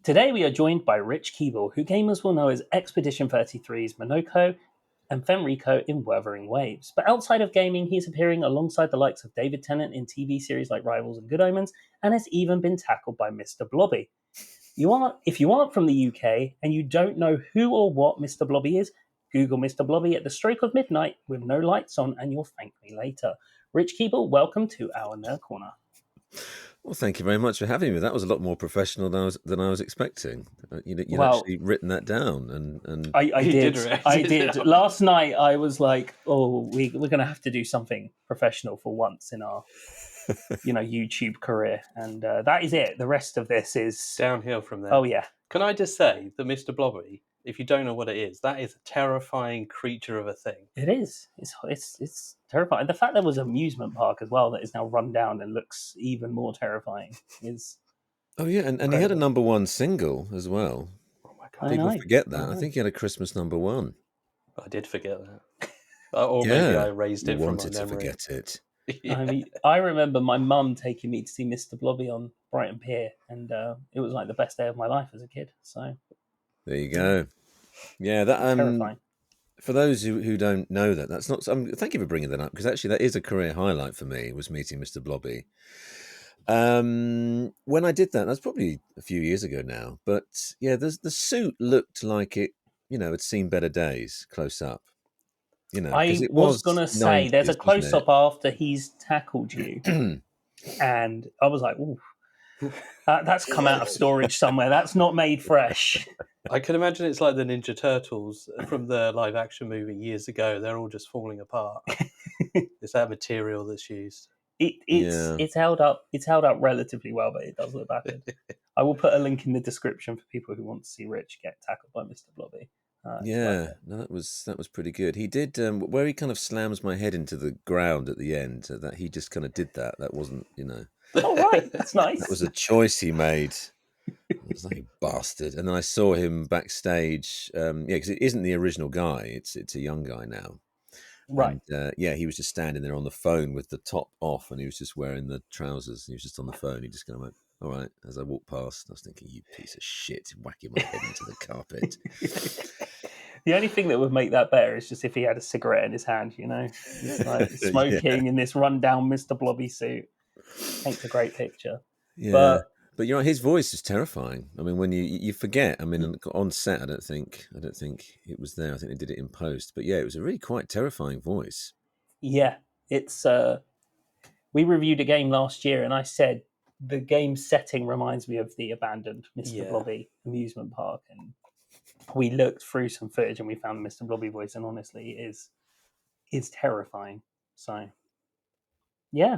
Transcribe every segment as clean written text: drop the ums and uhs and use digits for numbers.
Today we are joined by Rich Keeble, who gamers will know as Expedition 33's Monoco and Fenrico in Wuthering Waves. But outside of gaming, he's appearing alongside the likes of David Tennant in TV series like Rivals and Good Omens, and has even been tackled by Mr. Blobby. If you aren't from the UK and you don't know who or what Mr. Blobby is, Google Mr. Blobby at the stroke of midnight with no lights on and you'll thank me later. Rich Keeble, welcome to our Nerd Corner. Well, thank you very much for having me. That was a lot more professionable than I was expecting. You'd actually written that down, and I did. I did. Last night, I was like, "Oh, we're going to have to do something professional for once in our, YouTube career," and that is it. The rest of this is downhill from there. Oh yeah. Can I just say that Mr. Blobby, if you don't know what it is, that is a terrifying creature of a thing. It is. It's terrifying. The fact there was an amusement park as well that is now run down and looks even more terrifying is. Oh yeah, and he had a #1 single as well. Oh my god! People forget that. I think he had a Christmas #1. I did forget that, or maybe I erased it from my memory. Wanted to forget it. Yeah. I remember my mum taking me to see Mr. Blobby on Brighton Pier, and it was like the best day of my life as a kid. So there you go. Yeah, that terrifying. For those who don't know that's not. Thank you for bringing that up, because actually that is a career highlight for me. Was meeting Mr. Blobby. When I did that's probably a few years ago now. But yeah, the suit looked like it, had seen better days close up. I was going to say, there's a close up after he's tackled you, and I was like, ooh. That's come out of storage somewhere. That's not made fresh. I can imagine it's like the Ninja Turtles from the live action movie years ago. They're all just falling apart. It's that material that's used. It's held up. It's held up relatively well, but it does look battered. I will put a link in the description for people who want to see Rich get tackled by Mr. Blobby. That was pretty good. He did where he kind of slams my head into the ground at the end. That he just kind of did that. That wasn't, Oh right, that's nice. That was a choice he made. I was like, bastard. And then I saw him backstage. Because it isn't the original guy. It's a young guy now. Right. And, he was just standing there on the phone with the top off, and he was just wearing the trousers. He was just on the phone. He just kind of went, all right. As I walked past, I was thinking, you piece of shit, whacking my head into the carpet. The only thing that would make that better is just if he had a cigarette in his hand, It's like smoking in this rundown Mr. Blobby suit. Paints a great picture. Yeah. But his voice is terrifying. I mean, when you forget, on set, I don't think it was there. I think they did it in post. But yeah, it was a really quite terrifying voice. Yeah, it's. We reviewed a game last year, and I said the game setting reminds me of the abandoned Mr. Blobby amusement park, and we looked through some footage and we found the Mr. Blobby voice, and honestly, it is terrifying. So, yeah.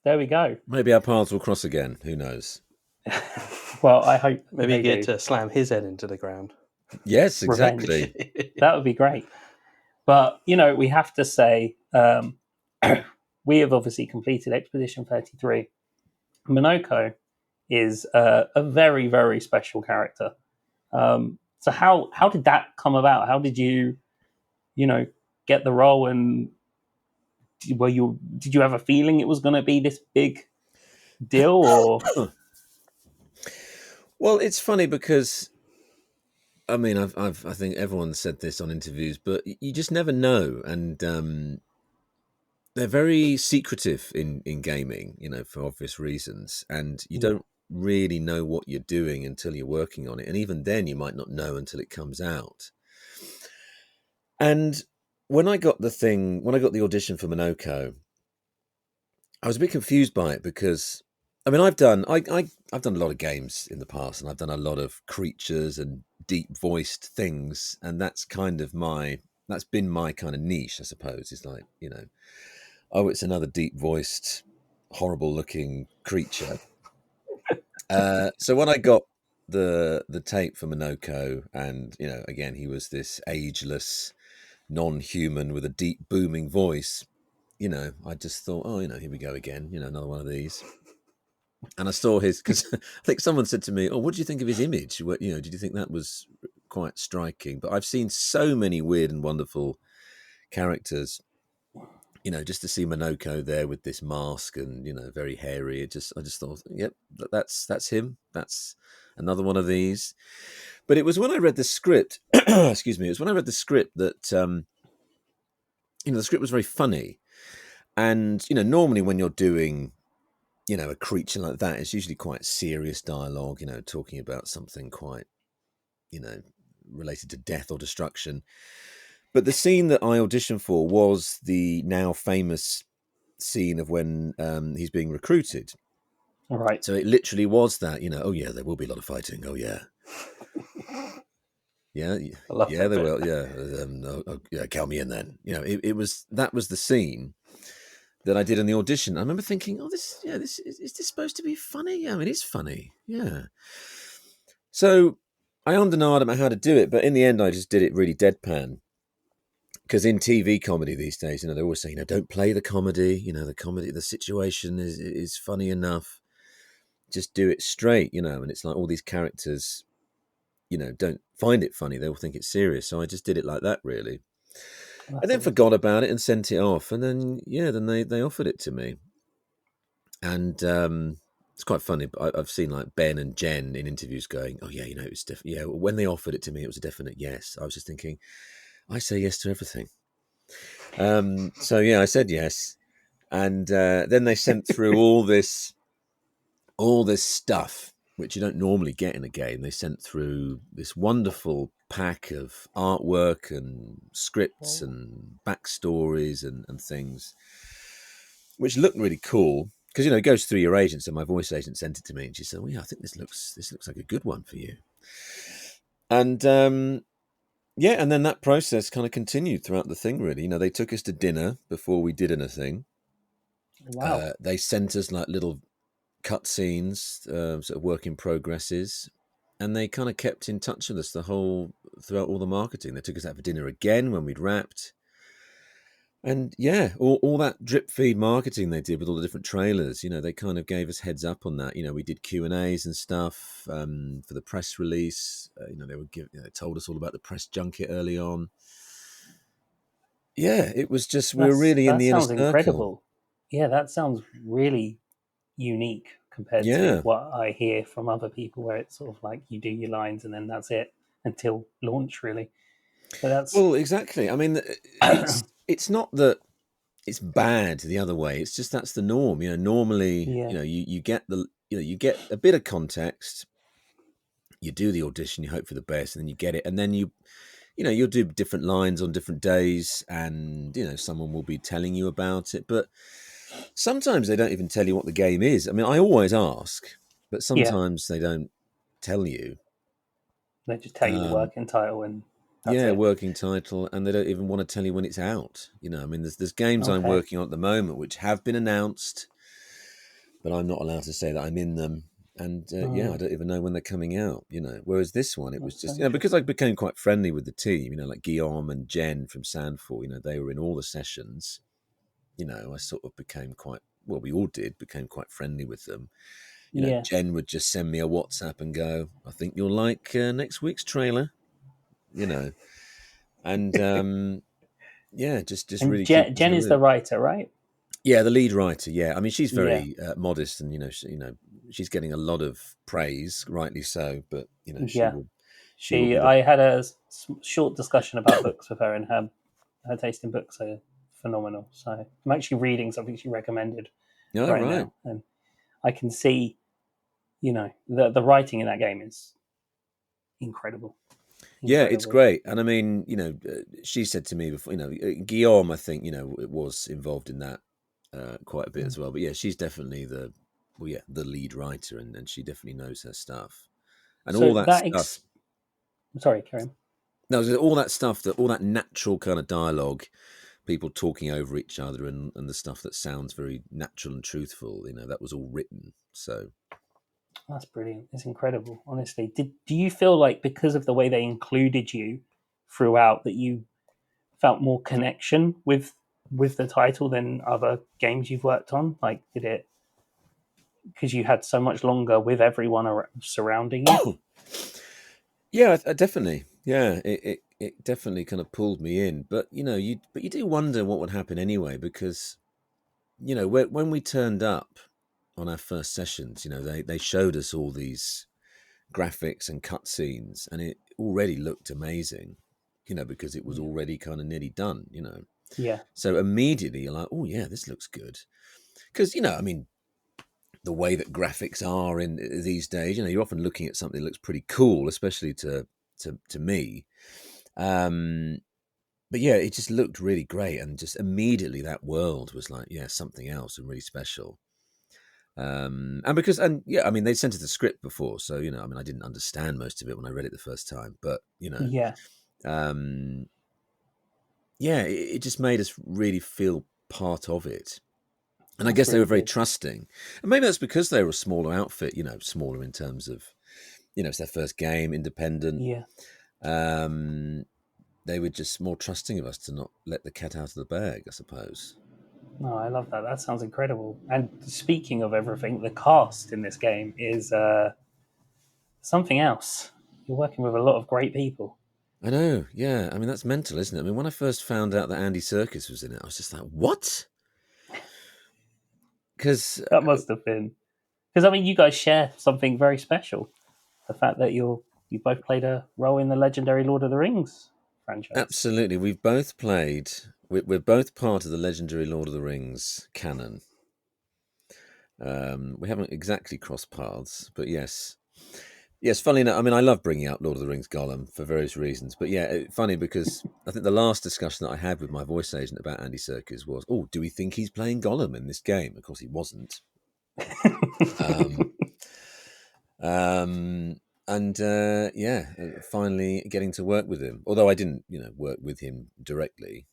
There we go. Maybe our paths will cross again. Who knows? Well, I hope maybe you get to slam his head into the ground. Yes, exactly. That would be great. But, we have to say, we have obviously completed Expedition 33. Monoco is a very, very special character. So how did that come about? How did you, get the role, and did you have a feeling it was going to be this big deal, or? Well, it's funny because, I think everyone said this on interviews, but you just never know, and they're very secretive in gaming, for obvious reasons, and you don't really know what you're doing until you're working on it, and even then, you might not know until it comes out. And when I got the audition for Monoco, I was a bit confused by it because, I've done a lot of games in the past, and I've done a lot of creatures and deep voiced things, and that's been my kind of niche, I suppose. It's like, it's another deep voiced, horrible looking creature. So when I got the tape for Monoco, and again, he was this ageless non-human with a deep booming voice, I just thought, here we go again, another one of these. And I saw because I think someone said to me, what do you think of his image? Did you think that was quite striking? But I've seen so many weird and wonderful characters just to see Monoco there with this mask and very hairy. I just thought, yep, that's him. That's another one of these. But it was when I read the script. Excuse me. It was when I read the script that the script was very funny, and normally when you're doing a creature like that, it's usually quite serious dialogue. Talking about something quite related to death or destruction. But the scene that I auditioned for was the now famous scene of when he's being recruited. Right. So it literally was that, oh yeah, there will be a lot of fighting. Oh yeah. Yeah, yeah, there will. Yeah, yeah, count me in then. That was the scene that I did in the audition. I remember thinking, is this supposed to be funny? Yeah, I mean, it's funny. Yeah. So I ummed and ahed about how to do it, but in the end, I just did it really deadpan. Because in TV comedy these days, they always say, don't play the comedy. The situation is funny enough. Just do it straight, and it's like all these characters, don't find it funny. They'll think it's serious. So I just did it like that, really. That's And then awesome. forgot about it and sent it off. And then, then they offered it to me. And it's quite funny. But I've seen like Ben and Jen in interviews going, oh, yeah, it was definitely, yeah, when they offered it to me, it was a definite yes. I was just thinking, I say yes to everything. So yeah, I said yes, and then they sent through all this stuff which you don't normally get in a game. They sent through this wonderful pack of artwork and scripts and backstories and things, which looked really cool because it goes through your agent. So my voice agent sent it to me, and she said, "Well, yeah, I think this looks like a good one for you." And yeah, and then that process kind of continued throughout the thing, really. They took us to dinner before we did anything. Wow. They sent us like little cutscenes, sort of work in progresses, and they kind of kept in touch with us throughout all the marketing. They took us out for dinner again when we'd wrapped. And yeah, all that drip feed marketing they did with all the different trailers, they kind of gave us heads up on that. We did Q&As and stuff for the press release. They told us all about the press junket early on. Yeah, it was just, we were really in That the inner sounds circle. incredible. Yeah, that sounds really unique compared to Yeah. what I hear from other people, where it's sort of like you do your lines and then that's it until launch, really. But that's Well, exactly. I mean, it's not that it's bad the other way. It's just that's the norm. Normally, yeah, you get you get a bit of context. You do the audition, you hope for the best, and then you get it, and then you'll do different lines on different days, and someone will be telling you about it. But sometimes they don't even tell you what the game is. I mean, I always ask, but yeah. sometimes they don't tell you. They just tell you the working title and that's Yeah, it. working title, and they don't even want to tell you when it's out. I mean, there's games I'm Okay. working on at the moment which have been announced, but I'm not allowed to say that I'm in them. And yeah, I don't even know when they're coming out. Whereas this one, it was That's so just because I interesting. became quite friendly with the team. Like Guillaume and Jen from Sandfall. They were in all the sessions. I sort of became quite well. We all did became quite friendly with them. Yeah. Jen would just send me a WhatsApp and go, "I think you'll like next week's trailer." And yeah, just And really keep us in Jen the is the loop. writer, right? Yeah, the lead writer. Yeah, I mean, she's Yeah. very modest, and she's getting a lot of praise, rightly so. But Yeah. she will be the. I had a short discussion about books with her, and her taste in books are phenomenal. So I'm actually reading something she recommended Oh, right right. now, and I can see, the writing in that game is incredible, Yeah, it's incredible. great, and I mean, she said to me before, Guillaume, I think, was involved in that quite a bit as well. But yeah, she's definitely the lead writer, and she definitely knows her stuff, and So all that stuff. sorry, Karen. No, all that stuff, all that natural kind of dialogue, people talking over each other, and the stuff that sounds very natural and truthful, that was all written. So That's brilliant. It's incredible, honestly. Do you feel like because of the way they included you throughout that you felt more connection with the title than other games you've worked on? Like, did it because you had so much longer with everyone surrounding you? yeah, definitely. Yeah, it definitely kind of pulled me in. But you do wonder what would happen anyway, because when we turned up on our first sessions, they showed us all these graphics and cutscenes, and it already looked amazing, because it was already kind of nearly done, Yeah. So immediately you're like, oh yeah, this looks good, because I mean, the way that graphics are in these days, you're often looking at something that looks pretty cool, especially to me. But yeah, it just looked really great, and just immediately that world was like, yeah, something else and really special. And yeah, I mean, they sent us the script before, so I mean, I didn't understand most of it when I read it the first time, but Yeah. Yeah, it just made us really feel part of it. And I That's guess they really were very good. trusting, and maybe that's because they were a smaller outfit, smaller in terms of, it's their first game, independent. Yeah. They were just more trusting of us to not let the cat out of the bag, I suppose. No, I love that. That sounds incredible. And speaking of everything, the cast in this game is something else. You're working with a lot of great people. I know, yeah. I mean, that's mental, isn't it? I mean, when I first found out that Andy Serkis was in it, I was just like, what? Because, That must have been because I mean, you guys share something very special. The fact that you both played a role in the legendary Lord of the Rings franchise. absolutely, we've both played, we're both part of the legendary Lord of the Rings canon. We haven't exactly crossed paths, but yes. Yes, funny enough, I mean, I love bringing up Lord of the Rings Gollum for various reasons. But yeah, funny because I think the last discussion that I had with my voice agent about Andy Serkis was, oh, do we think he's playing Gollum in this game? Of course, he wasn't. Um, finally getting to work with him. Although I didn't, work with him directly.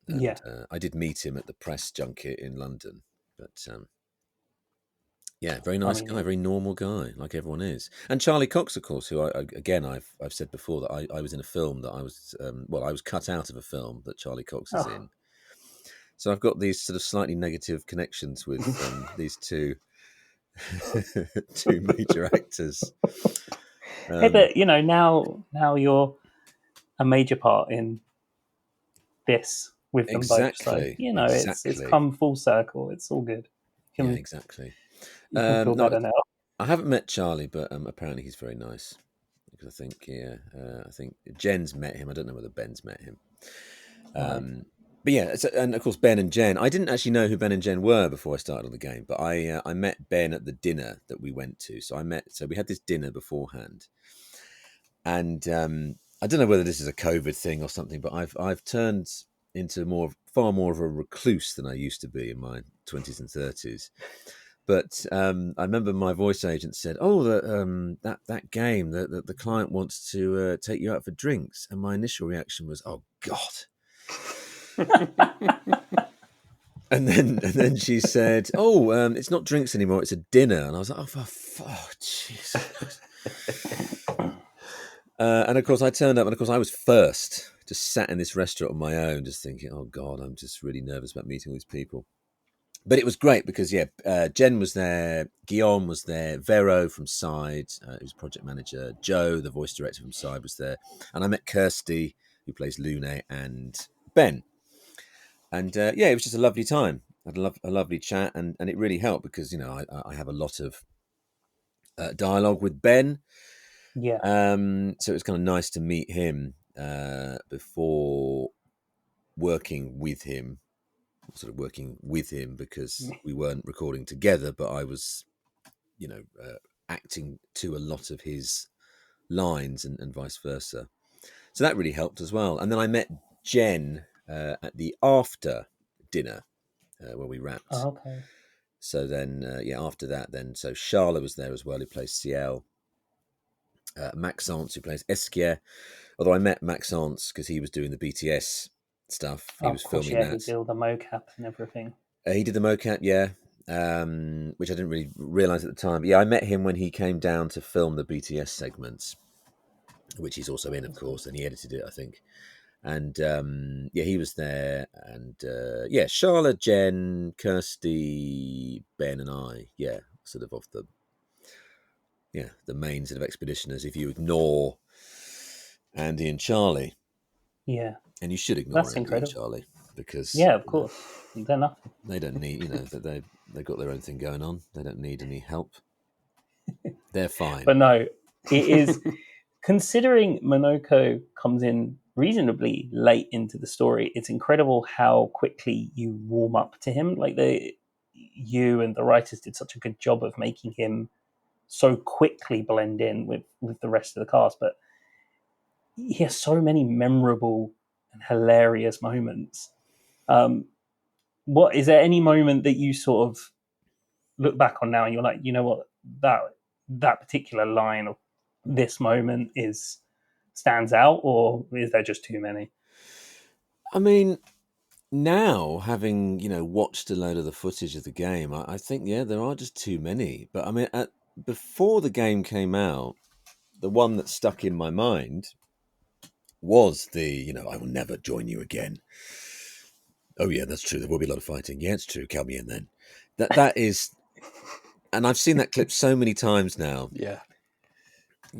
And Yeah. I did meet him at the press junket in London. But yeah, very I nice guy, mean, very normal guy, like everyone is. And Charlie Cox, of course, who I've said before that I was in a film that I was cut out of a film that Charlie Cox is oh. in. So I've got these sort of slightly negative connections with these two two major actors. Hey, but now you're a major part in this with them both. So it's Exactly. come full circle. It's all good. Yeah, You can exactly. you can feel No, better now. I haven't met Charlie, but apparently he's very nice. Because I think Jen's met him. I don't know whether Ben's met him. Right. But yeah, and of course Ben and Jen. I didn't actually know who Ben and Jen were before I started on the game, but I met Ben at the dinner that we went to. So we had this dinner beforehand, and I don't know whether this is a COVID thing or something, but I've turned into far more of a recluse than I used to be in my 20s and 30s. But I remember my voice agent said, "Oh, that game, the client wants to take you out for drinks," and my initial reaction was, "Oh God." And then she said, "Oh, it's not drinks anymore; it's a dinner." And I was like, "Oh, jeez." And of course, I turned up, and of course, I was first. Just sat in this restaurant on my own, just thinking, "Oh God, I'm just really nervous about meeting all these people." But it was great because Jen was there, Guillaume was there, Vero from Side, who was project manager, Joe, the voice director from Side, was there, and I met Kirsty, who plays Lune, and Ben. And it was just a lovely time. I had a lovely chat, and it really helped because I have a lot of dialogue with Ben, Yeah. so it was kind of nice to meet him before working with him. Sort of working with him because we weren't recording together, but I was, acting to a lot of his lines and vice versa. So that really helped as well. And then I met Jen at the after dinner where we wrapped. Oh, okay. So then, after that, so Charla was there as well, who plays Ciel. Maxence, who plays Esquier. Although I met Maxence because he was doing the BTS stuff. He Oh, was of course, filming yeah. He that. did all the mocap and everything. He did the mocap, yeah, which I didn't really realise at the time. But yeah, I met him when he came down to film the BTS segments, which he's also in, of course, and he edited it, I think. And he was there. And Charlotte, Jen, Kirsty, Ben, and I, sort of the main sort of expeditioners if you ignore Andy and Charlie. Yeah, And you should ignore that's it, you, incredible. Charlie, because Yeah, of course. They're nothing. they don't need, they've got their own thing going on. They don't need any help. They're fine. But no, it is, considering Monoco comes in reasonably late into the story, it's incredible how quickly you warm up to him. Like you and the writers did such a good job of making him so quickly blend in with the rest of the cast. But he has so many memorable and hilarious moments. What is there any moment that you sort of look back on now and you're like, you know what, that particular line of this moment is stands out, or is there just too many? I mean, now having watched a load of the footage of the game, I think there are just too many. But I mean, before the game came out, the one that stuck in my mind was the I will never join you again. Oh yeah, that's true. There will be a lot of fighting. Yeah, it's true. Count me in then. That is, and I've seen that clip so many times now. Yeah.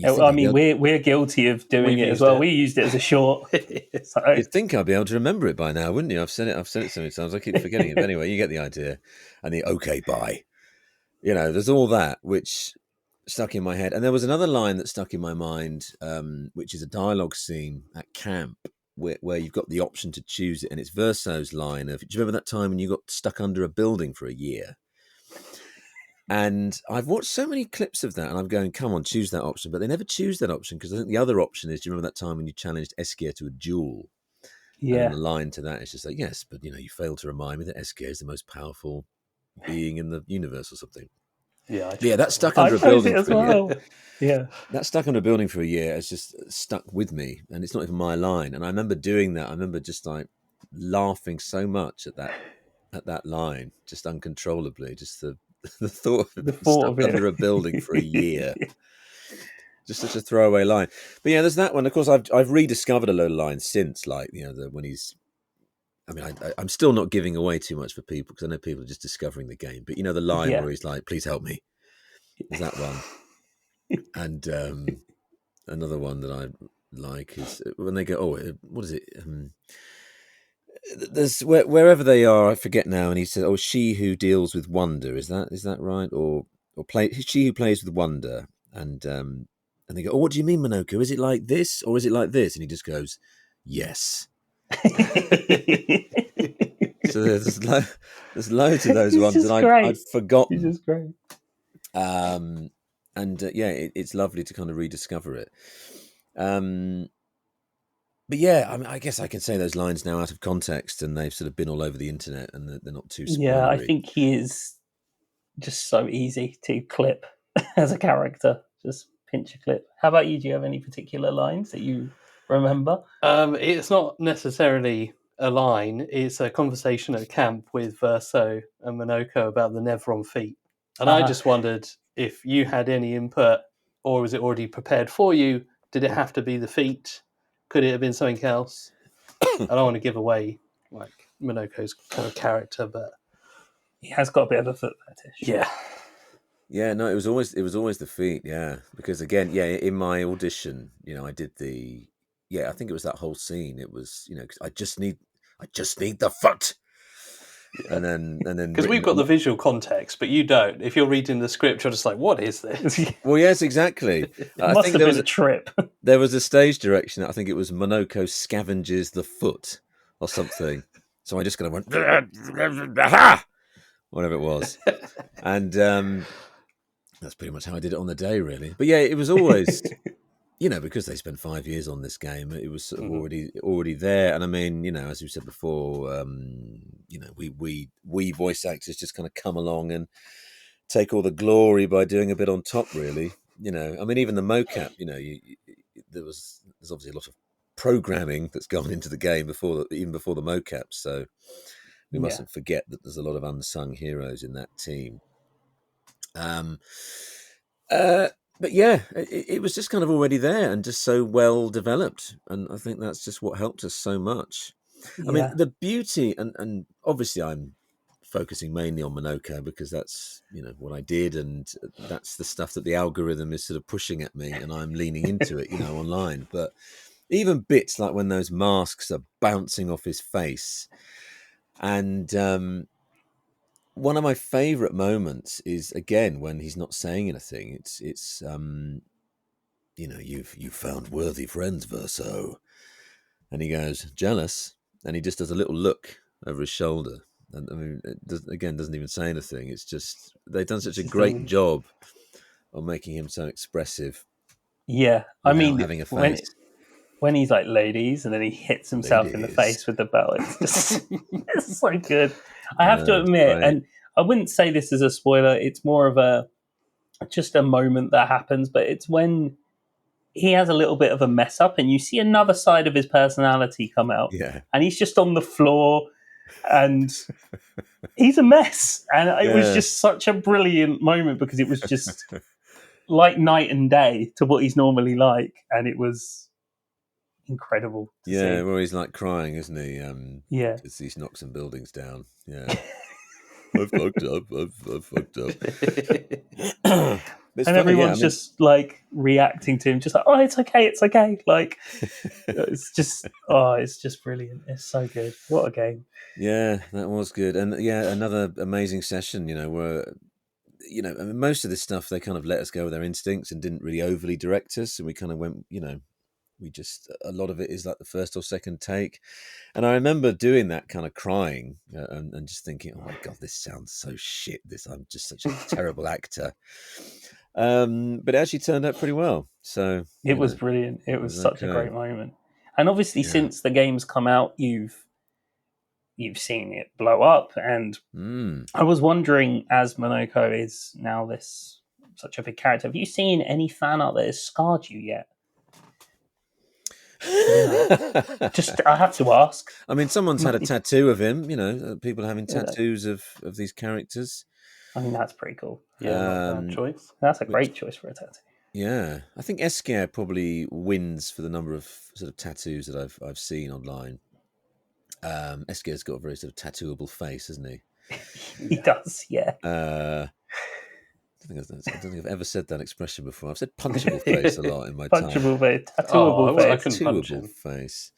I mean, we're guilty of doing it as well. We used it as a short. So. You'd think I'd be able to remember it by now, wouldn't you? I've said it so many times. I keep forgetting it. But anyway, you get the idea. And the okay, bye. There's all that which stuck in my head. And there was another line that stuck in my mind, which is a dialogue scene at camp where you've got the option to choose it. And it's Verso's line of, do you remember that time when you got stuck under a building for a year? And I've watched so many clips of that, and I'm going, come on, choose that option. But they never choose that option, because I think the other option is, do you remember that time when you challenged Eskier to a duel? Yeah. And the line to that is just like, yes, but you failed to remind me that Eskier is the most powerful being in the universe or something. Yeah, that stuck under a building as well. Yeah, that stuck under a building for a year. It's just stuck with me, and it's not even my line. And I remember doing that. I remember just like laughing so much at that line, just uncontrollably. Just the thought of being stuck under a building for a year. Just such a throwaway line. But yeah, there's that one. Of course, I've rediscovered a load of lines since, like when he's. I mean, I'm still not giving away too much for people, because I know people are just discovering the game. But the line where he's like, "Please help me," is that one. And another one that I like is when they go, "Oh, what is it?" There's wherever they are, I forget now. And he says, "Oh, she who deals with wonder." Is that right? Or she who plays with wonder. And they go, "Oh, what do you mean, Monoco? Is it like this or is it like this?" And he just goes, "Yes." So there's loads of those ones, and I'd forgotten. He's just great. It's lovely to kind of rediscover it. But yeah, I mean, I guess I can say those lines now out of context, and they've sort of been all over the internet, and they're not too spoilery. Yeah, I think he is just so easy to clip as a character. Just pinch a clip. How about you? Do you have any particular lines that you remember? It's not necessarily a line. It's a conversation at camp with Verso and Monoco about the Nevron feat. And I just wondered if you had any input, or was it already prepared for you? Did it have to be the feat? Could it have been something else? I don't want to give away like Monoco's kind of character, but he has got a bit of a foot fetish. Yeah. Yeah, no, it was always the feat, yeah. Because again, in my audition, I did I think it was that whole scene. It was, I just need the foot. Yeah. And then because we've got the visual context, but you don't. If you're reading the script, you're just like, what is this? Well, yes, exactly. I think there was a trip. There was a stage direction. I think it was Monoco scavenges the foot or something. So I just kind of went, aha! Whatever it was. And that's pretty much how I did it on the day, really. But yeah, it was always, because they spent 5 years on this game, it was sort of already there. And I mean, as we said before, we voice actors just kind of come along and take all the glory by doing a bit on top, really. I mean, even the mocap, there's obviously a lot of programming that's gone into the game even before the mocap. So we mustn't forget that there's a lot of unsung heroes in that team. But yeah, it was just kind of already there and just so well developed. And I think that's just what helped us so much. I mean, the beauty, and obviously I'm focusing mainly on Monoco because that's, what I did. And that's the stuff that the algorithm is sort of pushing at me and I'm leaning into it, online. But even bits like when those masks are bouncing off his face. And one of my favourite moments is, again, when he's not saying anything. It's you've found worthy friends, Verso. And he goes, jealous? And he just does a little look over his shoulder. And I mean, doesn't even say anything. It's just, they've done such a great job of making him so expressive. Yeah. I without mean, having a face. when he's like, ladies, and then he hits himself in the face with the belt. It's just, it's so good. I have to admit, right. and I wouldn't say this is a spoiler. It's more of just a moment that happens, but it's when he has a little bit of a mess up and you see another side of his personality come out. Yeah. And he's just on the floor and he's a mess. And it was just such a brilliant moment because it was just like night and day to what he's normally like. And it was incredible to see. Where he's like crying, isn't he? Yeah. Because he's knocked some buildings down. Yeah. I've fucked up. I've fucked up. And funny, everyone's just like reacting to him, just like, oh, it's okay. Like, it's just brilliant. It's so good. What a game. Yeah, that was good. And yeah, another amazing session, where, I mean, most of this stuff, they kind of let us go with our instincts and didn't really overly direct us. And we kind of went, a lot of it is like the first or second take. And I remember doing that kind of crying and just thinking, oh my God, this sounds so shit. I'm just such a terrible actor. But it actually turned out pretty well. So it was brilliant. It was such a great moment. And obviously, since the game's come out, you've seen it blow up. And I was wondering, as Monoco is now such a big character, have you seen any fan art that has scarred you yet? Just, I have to ask. I mean, someone's had a tattoo of him. People having tattoos of these characters. I mean, that's pretty cool. Yeah, choice. That's a great choice for a tattoo. Yeah, I think Esquire probably wins for the number of sort of tattoos that I've seen online. Esquire's got a very sort of tattooable face, hasn't he? He does, yeah. I don't think I've ever said that expression before. I've said punchable face a lot in my time. Punchable face, tattooable face. I couldn't punch him. Face.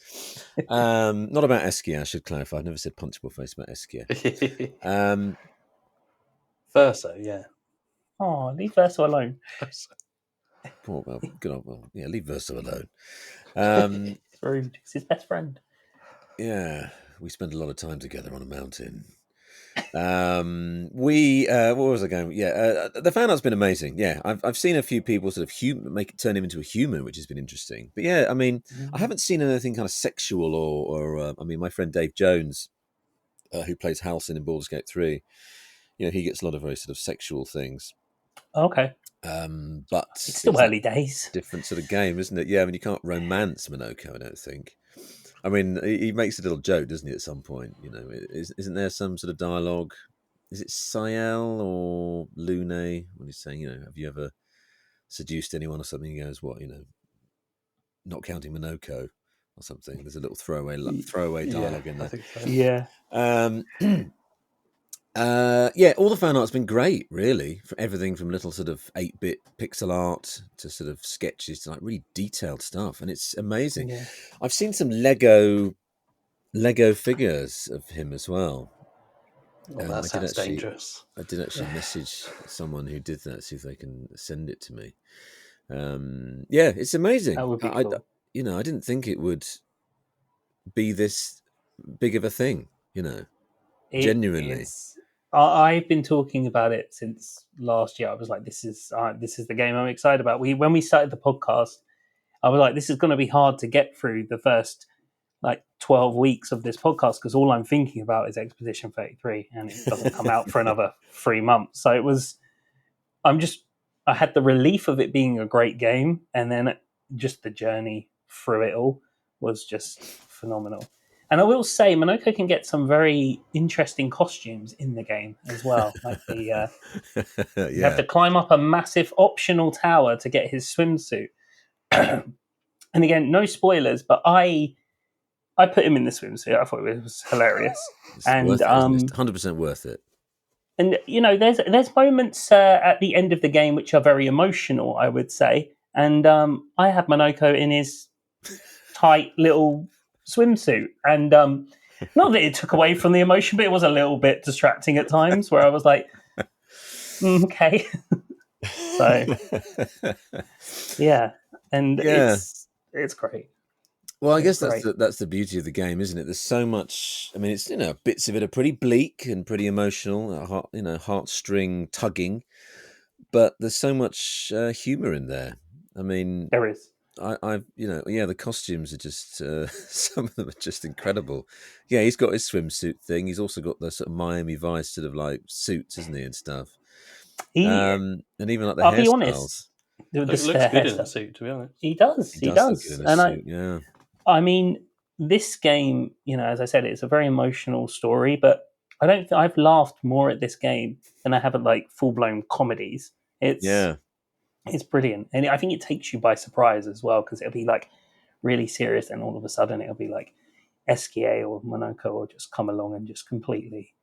Not about Esquire, I should clarify. I've never said punchable face about Esquire. Verso, yeah. Oh, leave Verso alone. Leave Verso alone. It's rude. It's his best friend. Yeah, we spend a lot of time together on a mountain. What was I going? Yeah, the fan art's been amazing. Yeah, I've seen a few people sort of turn him into a human, which has been interesting. But yeah, I mean, I haven't seen anything kind of sexual or I mean, my friend Dave Jones, who plays Halcyon in Baldur's Gate 3, he gets a lot of very sort of sexual things. Okay. But it's still early days. Different sort of game, isn't it? Yeah, I mean, you can't romance Monoco, I don't think. I mean, he makes a little joke, doesn't he, at some point? Isn't there some sort of dialogue? Is it Sayel or Lune when he's saying, have you ever seduced anyone or something? He goes, what, not counting Monoco or something. There's a little throwaway dialogue in there. I think so. Yeah. All the fan art's been great, really. For everything from little sort of 8-bit pixel art to sort of sketches to like really detailed stuff, and it's amazing. Yeah. I've seen some Lego figures of him as well. That sounds dangerous. I did actually message someone who did that, see if they can send it to me. It's amazing. That would be cool. I didn't think it would be this big of a thing. Genuinely. I've been talking about it since last year. I was like, this is the game I'm excited about. When we started the podcast, I was like, this is going to be hard to get through the first 12 weeks of this podcast because all I'm thinking about is Expedition 33 and it doesn't come out for another 3 months. So I had the relief of it being a great game, and then just the journey through it all was just phenomenal. And I will say, Monoco can get some very interesting costumes in the game as well. Like you have to climb up a massive optional tower to get his swimsuit. And again, no spoilers, but I put him in the swimsuit. I thought it was hilarious. It's 100% worth it. And there's moments at the end of the game which are very emotional, I would say. And I had Monoco in his tight little swimsuit, and not that it took away from the emotion, but it was a little bit distracting at times where I was like, okay. So yeah, and Yeah. it's great. Well, I guess It's that's the beauty of the game, isn't it? There's so much. I mean, it's bits of it are pretty bleak and pretty emotional, heartstring tugging, but there's so much humor in there. I mean, there is. The costumes are just some of them are just incredible. Yeah, he's got his swimsuit thing. He's also got the sort of Miami Vice sort of like suits, isn't he, and stuff. And even like the I'll be honest, hairstyles. It looks good in the suit, to be honest. He does. He does look good in a suit. Yeah. I mean, this game, as I said, it's a very emotional story, but I don't think I've laughed more at this game than I have at like full blown comedies. It's brilliant, and I think it takes you by surprise as well, because it'll be like really serious, and all of a sudden it'll be like Esquier or Monaco will just come along and just completely,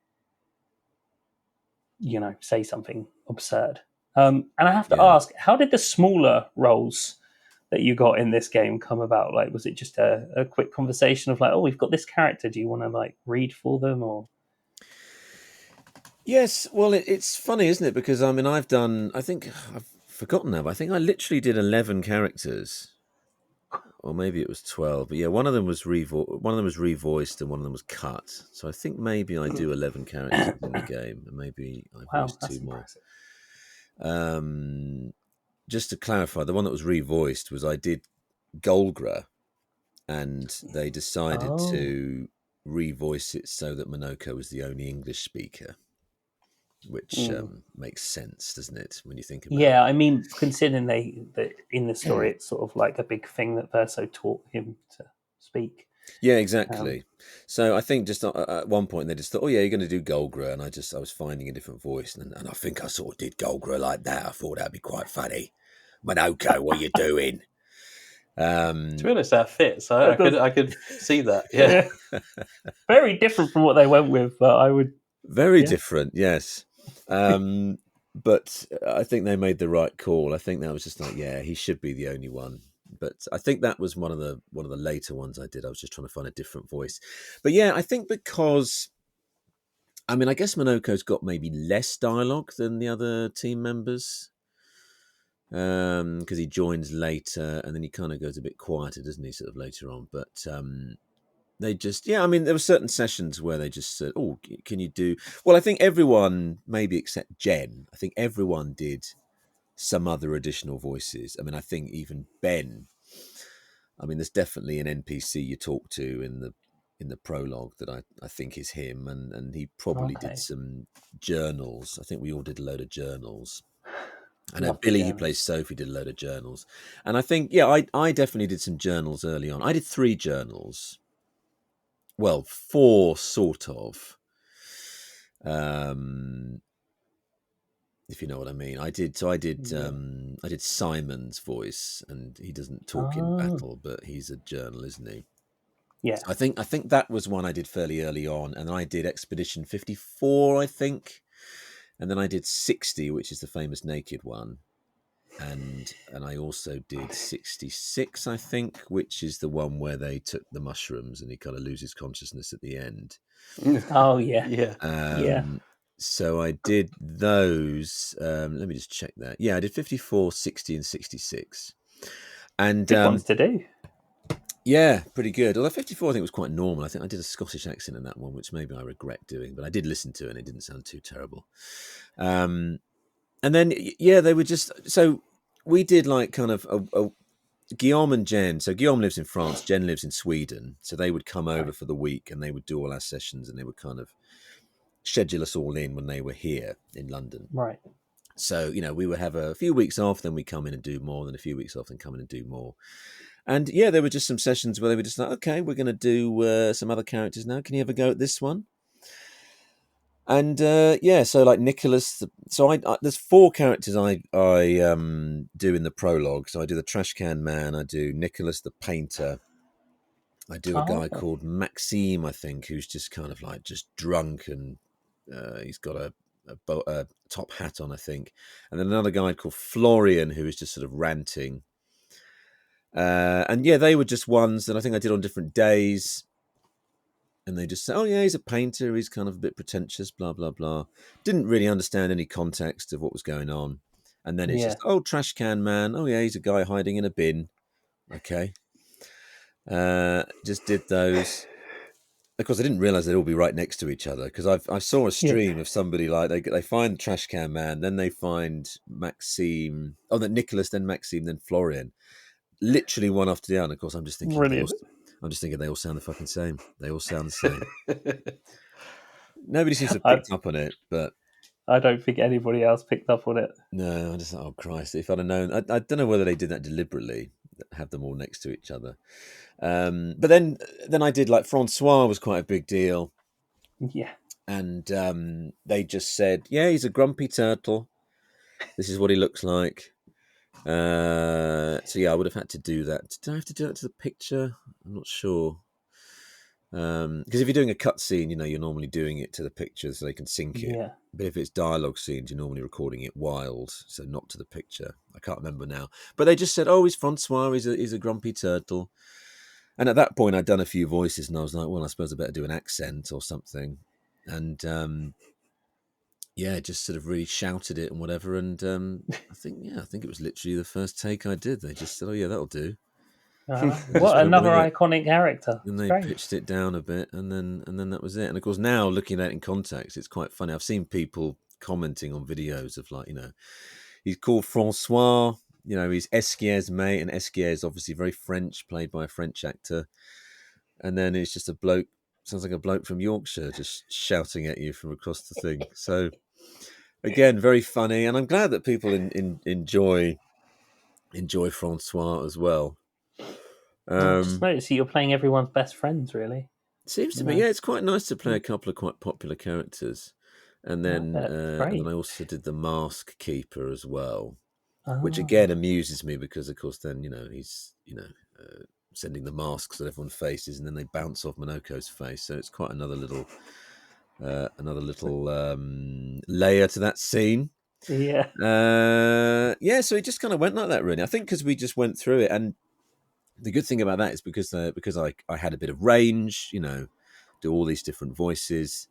say something absurd. And I have to ask, how did the smaller roles that you got in this game come about? Like, was it just a quick conversation of like, oh, we've got this character, do you want to like read for them? Or Yes, well, it's funny, isn't it? Because I mean, I've forgotten now, but I think I literally did 11 characters, or maybe it was 12. But yeah, one of them was revoiced, and one of them was cut. So I think maybe I do 11 characters in the game, and maybe I voiced two more. Just to clarify, the one that was revoiced was I did Golgra, and they decided to revoice it so that Monoco was the only English speaker, which makes sense, doesn't it, when you think about it? Yeah, I mean, considering that in the story it's sort of like a big thing that Verso taught him to speak. Yeah, exactly. So I think just at one point they just thought, oh yeah, you're going to do Golgra, and I was finding a different voice, and I think I sort of did Golgra like that. I thought that'd be quite funny. Monoco, what are you doing? To be honest, that fits. I could see that. Yeah. Very different from what they went with, but I would. Very different, yes. But I think they made the right call. I think that was just like, yeah, he should be the only one. But I think that was one of the later ones I did. I was just trying to find a different voice. But yeah, I think because, I mean, I guess Monoco's got maybe less dialogue than the other team members, because he joins later and then he kind of goes a bit quieter, doesn't he, sort of later on. But they just, I mean, there were certain sessions where they just said, oh, can you do... Well, I think everyone, maybe except Jen, I think everyone did some other additional voices. I mean, I think even Ben, I mean, there's definitely an NPC you talk to in the prologue that I think is him, and he probably did some journals. I think we all did a load of journals. I know Billy, who plays Sophie, did a load of journals. And I think, I definitely did some journals early on. I did 3 journals. Well, 4 sort of. If you know what I mean. I did Simon's voice, and he doesn't talk in battle, but he's a journal, isn't he? Yeah. So I think that was one I did fairly early on, and then I did Expedition 54, I think. And then I did 60, which is the famous naked one. And I also did 66, I think, which is the one where they took the mushrooms and he kind of loses consciousness at the end. Oh, yeah. Yeah. So I did those. Let me just check that. Yeah, I did 54, 60, and 66. And good ones to do. Yeah, pretty good. Although 54, I think, was quite normal. I think I did a Scottish accent in that one, which maybe I regret doing, but I did listen to it and it didn't sound too terrible. And then, they were just... So we did like kind of a Guillaume and Jen. So Guillaume lives in France, Jen lives in Sweden. So they would come over for the week and they would do all our sessions, and they would kind of schedule us all in when they were here in London. Right. So, we would have a few weeks off, then we come in and do more, then a few weeks off, then come in and do more. And there were just some sessions where they were just like, okay, we're going to do some other characters now. Can you ever go at this one? And so like Nicholas. So I there's 4 characters I do in the prologue. So I do the trash can man. I do Nicholas the painter. I do a guy called Maxime, I think, who's just kind of like just drunk, and he's got a top hat on, I think. And then another guy called Florian, who is just sort of ranting. And yeah, they were just ones that I think I did on different days. And they just say, oh, yeah, he's a painter. He's kind of a bit pretentious, blah, blah, blah. Didn't really understand any context of what was going on. And then it's Yeah. just, oh, trash can man. Oh, yeah, he's a guy hiding in a bin. Okay. Just did those. Of course, I didn't realize they'd all be right next to each other because I saw a Yeah. stream of somebody like they find the trash can man, then they find Maxime. Oh, then Nicholas, then Maxime, then Florian. Literally one after the other. Of course, I'm just thinking Brilliant. they all sound the fucking same. They all sound the same. Nobody seems to have picked up on it, but I don't think anybody else picked up on it. no, I just thought, oh Christ! If I'd have known, I don't know whether they did that deliberately, have them all next to each other. But then I did like Francois was quite a big deal. Yeah. And they just said, yeah, he's a grumpy turtle. This is what he looks like. So yeah, I would have had to do that. Did I have to do that to the picture? I'm not sure. Because if you're doing a cut scene, you're normally doing it to the picture so they can sync it. Yeah. But if it's dialogue scenes, you're normally recording it wild, so not to the picture. I can't remember now. But they just said, oh, he's Francois, he's a grumpy turtle. And at that point, I'd done a few voices, and I was like, well, I suppose I better do an accent or something. And yeah, just sort of really shouted it and whatever. And I think it was literally the first take I did. They just said, "Oh yeah, that'll do." What went another with it. iconic character. And It's they great. pitched it down a bit, and then that was it. And of course, now looking at it in context, it's quite funny. I've seen people commenting on videos of like, he's called Francois. He's Esquier's mate, and Esquier is obviously very French, played by a French actor. And then it's just a bloke. Sounds like a bloke from Yorkshire just shouting at you from across the thing. So again, very funny, and I'm glad that people enjoy Francois as well. Well, just notice that you're playing everyone's best friends, really. Seems to be, yeah. It's quite nice to play a couple of quite popular characters, and then I also did the Mask Keeper as well, which again amuses me because, of course, then he's sending the masks that everyone faces, and then they bounce off Monoco's face. So it's quite another little layer to that scene. Yeah. So it just kind of went like that, really. I think because we just went through it, and the good thing about that is because I had a bit of range, do all these different voices.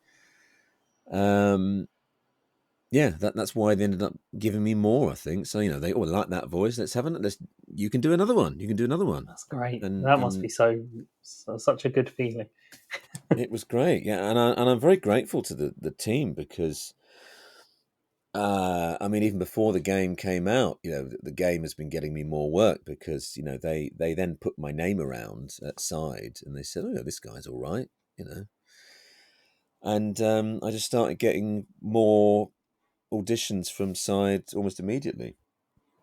That's why they ended up giving me more, I think. So they all like that voice. You can do another one. You can do another one. That's great. That must be such a good feeling. It was great, yeah, and I'm very grateful to the team because, even before the game came out, the game has been getting me more work because they then put my name around at Side and they said, oh yeah, this guy's all right, and I just started getting more auditions from Side almost immediately.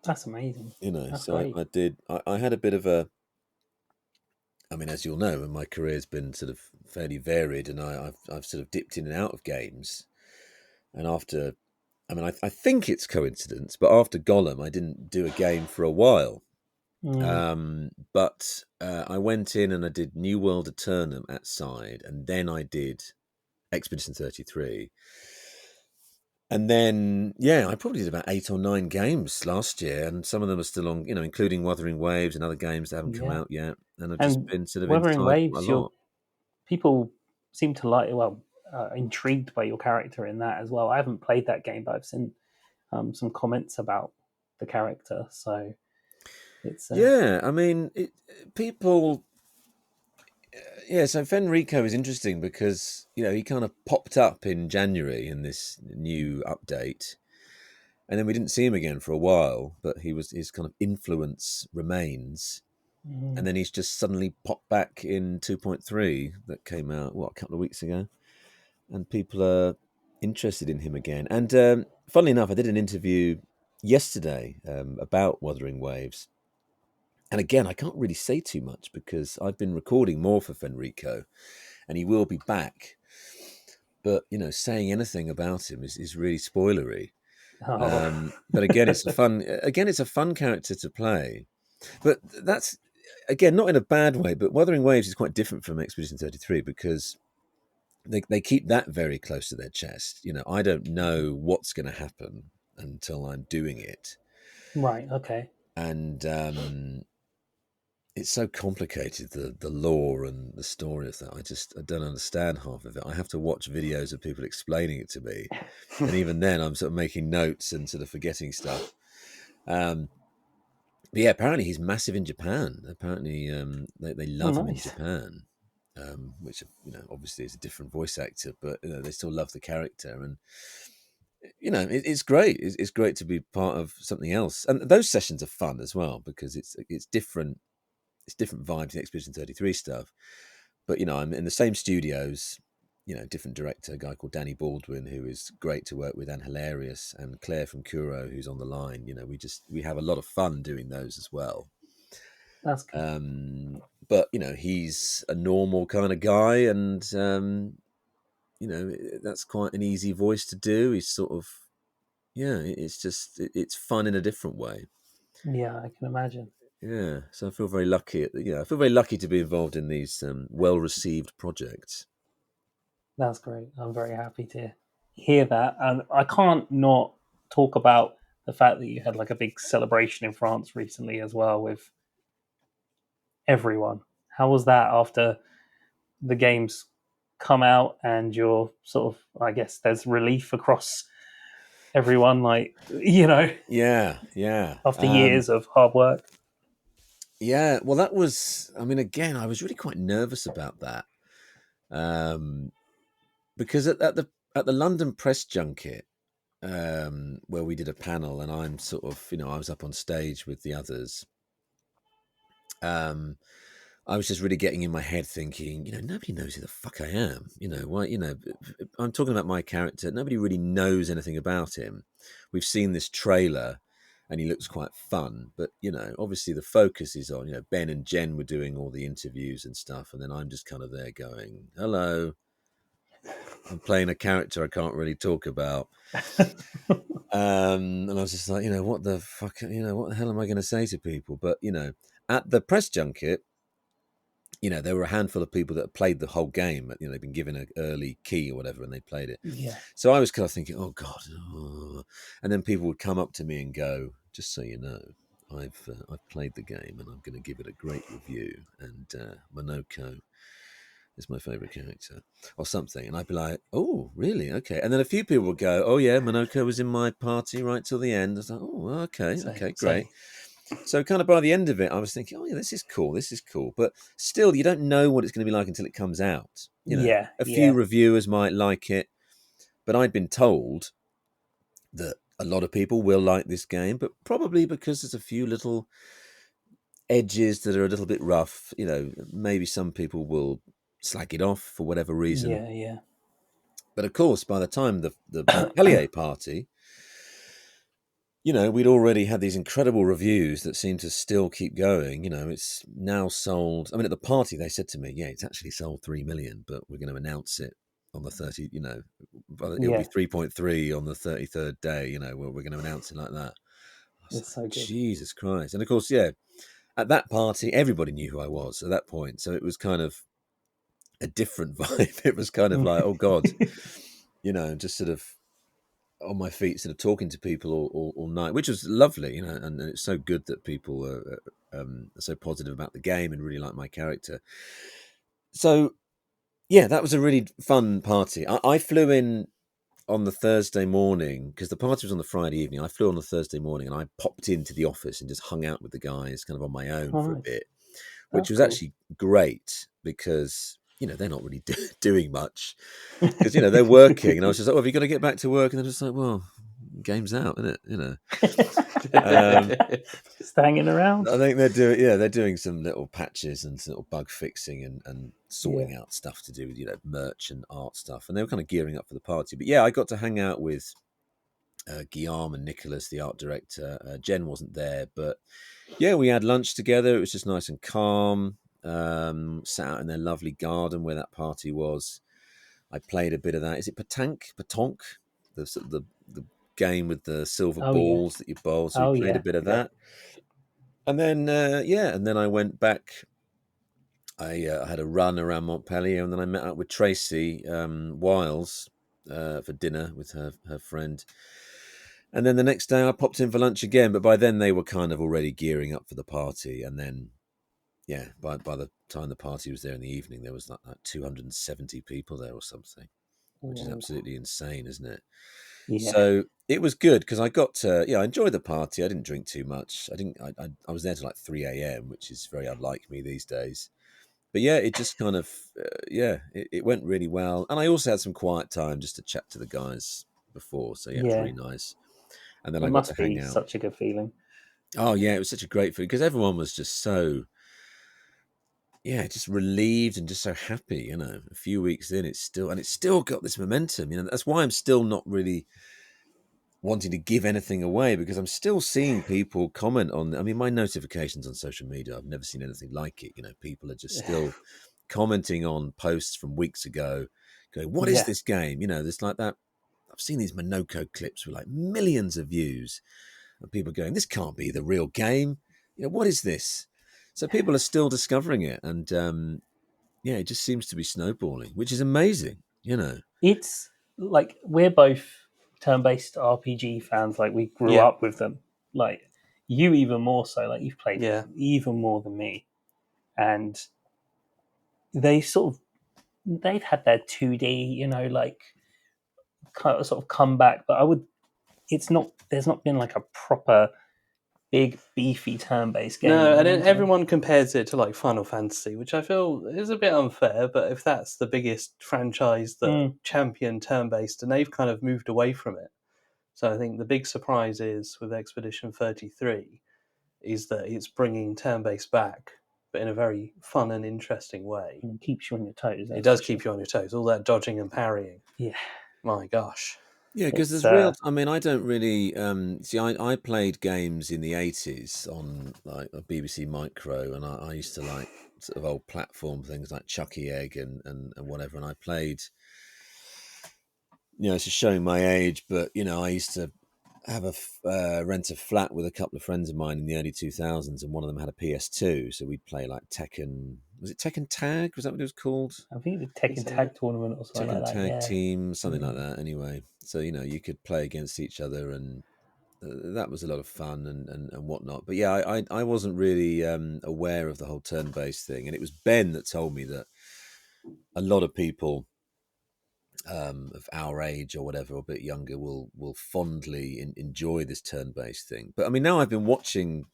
That's amazing. That's so great. I did. I had a bit of a. As you'll know, my career's been sort of fairly varied, and I've sort of dipped in and out of games. And after, I think it's coincidence, but after Gollum, I didn't do a game for a while. But I went in and I did New World Eternum at Side, and then I did Expedition 33. And then, I probably did about 8 or 9 games last year, and some of them are still on, including Wuthering Waves and other games that haven't come out yet. And I've just been sort of Wuthering inside Waves, a lot. People seem to intrigued by your character in that as well. I haven't played that game, but I've seen some comments about the character. So it's people. So Fenrico is interesting because he kind of popped up in January in this new update, and then we didn't see him again for a while. But his kind of influence remains, and then he's just suddenly popped back in 2.3 that came out a couple of weeks ago, and people are interested in him again. And funnily enough, I did an interview yesterday about Wuthering Waves. And again, I can't really say too much because I've been recording more for Fenrico and he will be back. But, saying anything about him is really spoilery. But again, it's a fun character to play. But that's, again, not in a bad way, but Wuthering Waves is quite different from Expedition 33 because they keep that very close to their chest. I don't know what's going to happen until I'm doing it. Right, okay. And it's so complicated, the lore and the story of that. I don't understand half of it. I have to watch videos of people explaining it to me, and even then, I'm sort of making notes and sort of forgetting stuff. But yeah, apparently he's massive in Japan. Apparently, they love him in Nice. Japan, which obviously is a different voice actor, but they still love the character, and it's great. It's great to be part of something else, and those sessions are fun as well because it's different. It's different vibes, the Expedition 33 stuff. But I'm in the same studios. Different director, a guy called Danny Baldwin, who is great to work with and hilarious, and Claire from Kuro, who's on the line. We have a lot of fun doing those as well. That's good. But he's a normal kind of guy, and that's quite an easy voice to do. He's sort of it's fun in a different way. Yeah, I can imagine. Yeah, so I feel very lucky. I feel very lucky to be involved in these well-received projects. That's great. I'm very happy to hear that. And I can't not talk about the fact that you had like a big celebration in France recently as well with everyone. How was that after the games come out and you're sort of, I guess there's relief across everyone, like, Yeah. after years of hard work? Yeah, well, that was. I mean, again, I was really quite nervous about that, because at the London press junket, where we did a panel, and I'm sort of, I was up on stage with the others. I was just really getting in my head thinking, nobody knows who the fuck I am. Why? I'm talking about my character. Nobody really knows anything about him. We've seen this trailer, and he looks quite fun. But obviously the focus is on, Ben and Jen were doing all the interviews and stuff, and then I'm just kind of there going, "Hello, I'm playing a character I can't really talk about." And I was just like, what the fuck, what the hell am I going to say to people? But at the press junket, there were a handful of people that played the whole game. They'd been given an early key or whatever, and they played it. Yeah. So I was kind of thinking, oh God. Oh. And then people would come up to me and go, just so you know, I've played the game and I'm going to give it a great review. And Monoco is my favourite character or something. And I'd be like, oh, really? Okay. And then a few people would go, oh yeah, Monoco was in my party right till the end. I was like, oh, okay, great. So kind of by the end of it, I was thinking, oh yeah, this is cool. But still, you don't know what it's going to be like until it comes out. A few reviewers might like it, but I'd been told that a lot of people will like this game, but probably because there's a few little edges that are a little bit rough. Maybe some people will slag it off for whatever reason. Yeah. But of course, by the time the Montpellier party, we'd already had these incredible reviews that seem to still keep going. It's now sold. I mean, at the party, they said to me, yeah, it's actually sold 3 million, but we're going to announce it on the 30, it'll be 3.3 on the 33rd day, we're going to announce it like that. It's so good. Jesus Christ. And of course, yeah, at that party, everybody knew who I was at that point. So it was kind of a different vibe. It was kind of like, oh God, just sort of on my feet, sort of talking to people all night, which was lovely, and it's so good that people are so positive about the game and really like my character. So, yeah, that was a really fun party. I flew in on the Thursday morning because the party was on the Friday evening. I flew on the Thursday morning and I popped into the office and just hung out with the guys kind of on my own for a bit, which was actually great because they're not really doing much because they're working, and I was just like, "Oh, have you got to get back to work?" And they're just like, "Well, game's out, isn't it?" Just hanging around. I think they're doing some little patches and some little bug fixing and sorting out stuff to do with merch and art stuff, and they were kind of gearing up for the party. But yeah, I got to hang out with Guillaume and Nicholas, the art director. Jen wasn't there, but yeah, we had lunch together. It was just nice and calm. Sat out in their lovely garden where that party was. I played a bit of that. Is it Petanque? The game with the silver balls that you bowl. So we played a bit of that. And then, and then I went back. I had a run around Montpellier, and then I met up with Tracy Wiles for dinner with her friend. And then the next day I popped in for lunch again, but by then they were kind of already gearing up for the party. And then, by the time the party was there in the evening, there was like 270 people there or something, which is Ooh. absolutely insane, isn't it? Yeah. So it was good because I got to, I enjoyed the party. I didn't drink too much. I was there till like 3 a.m., which is very unlike me these days. But yeah, it just kind of, it went really well. And I also had some quiet time just to chat to the guys before. So yeah, it was Yeah. really nice. And then It I got to must hang be out. such a good feeling. Oh yeah, it was such a great feeling because everyone was just so, just relieved and just so happy. You know, a few weeks in, it's still got this momentum. You know, that's why I'm still not really wanting to give anything away because I'm still seeing people comment on. I mean, my notifications on social media, I've never seen anything like it. You know, people are just still commenting on posts from weeks ago, going, "What is Yeah. this game?" You know, there's like that. I've seen these Monoco clips with like millions of views, and people going, "This can't be the real game." You know, what is this? So people are still discovering it, and it just seems to be snowballing, which is amazing. You know, It's like we're both turn-based RPG fans. Like we grew Yeah. up with them. Like you even more so. Like you've played Yeah. even more than me, and they've had their 2D, like kind of sort of comeback. But it's not. There's not been like a proper big beefy turn-based game in No, a and then long time. everyone compares it to like Final Fantasy, which I feel is a bit unfair. But if that's the biggest franchise that Mm. championed turn-based, and they've kind of moved away from it, so I think the big surprise is with Expedition 33 is that it's bringing turn-based back, but in a very fun and interesting way. It keeps you on your toes. It That's does for keep sure. you on your toes. All that dodging and parrying. Yeah, My gosh. yeah, because it's there's real. I mean, I don't really see. I played games in the '80s on like a BBC Micro, and I used to like sort of old platform things like Chucky Egg and whatever. And I played, it's just showing my age, but I used to have rent a flat with a couple of friends of mine in the early 2000s, and one of them had a PS2, so we'd play like Tekken. Was it Tekken Tag? Was that what it was called? I think the I think Tekken so, yeah. Tag tournament or something like Tekken that. Tag Yeah. Team, something like that. Anyway, so you could play against each other, and that was a lot of fun and whatnot. But yeah, I wasn't really aware of the whole turn-based thing, and it was Ben that told me that a lot of people of our age or whatever, or a bit younger, will fondly enjoy this turn-based thing. But I mean, now I've been watching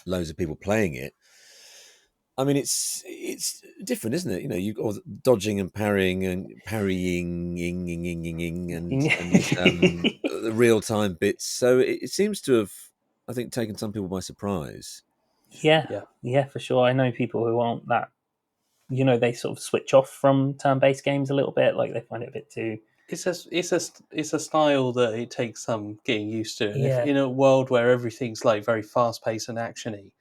loads of people playing it. I mean, it's different, isn't it? You got dodging and parrying, and the real time bits. So it seems to have, I think, taken some people by surprise. Yeah, Yeah. yeah, for sure. I know people who aren't that. They sort of switch off from turn-based games a little bit. Like they find it a bit too. It's a style that it takes some getting used to, and if Yeah, in a world where everything's like very fast paced and actiony,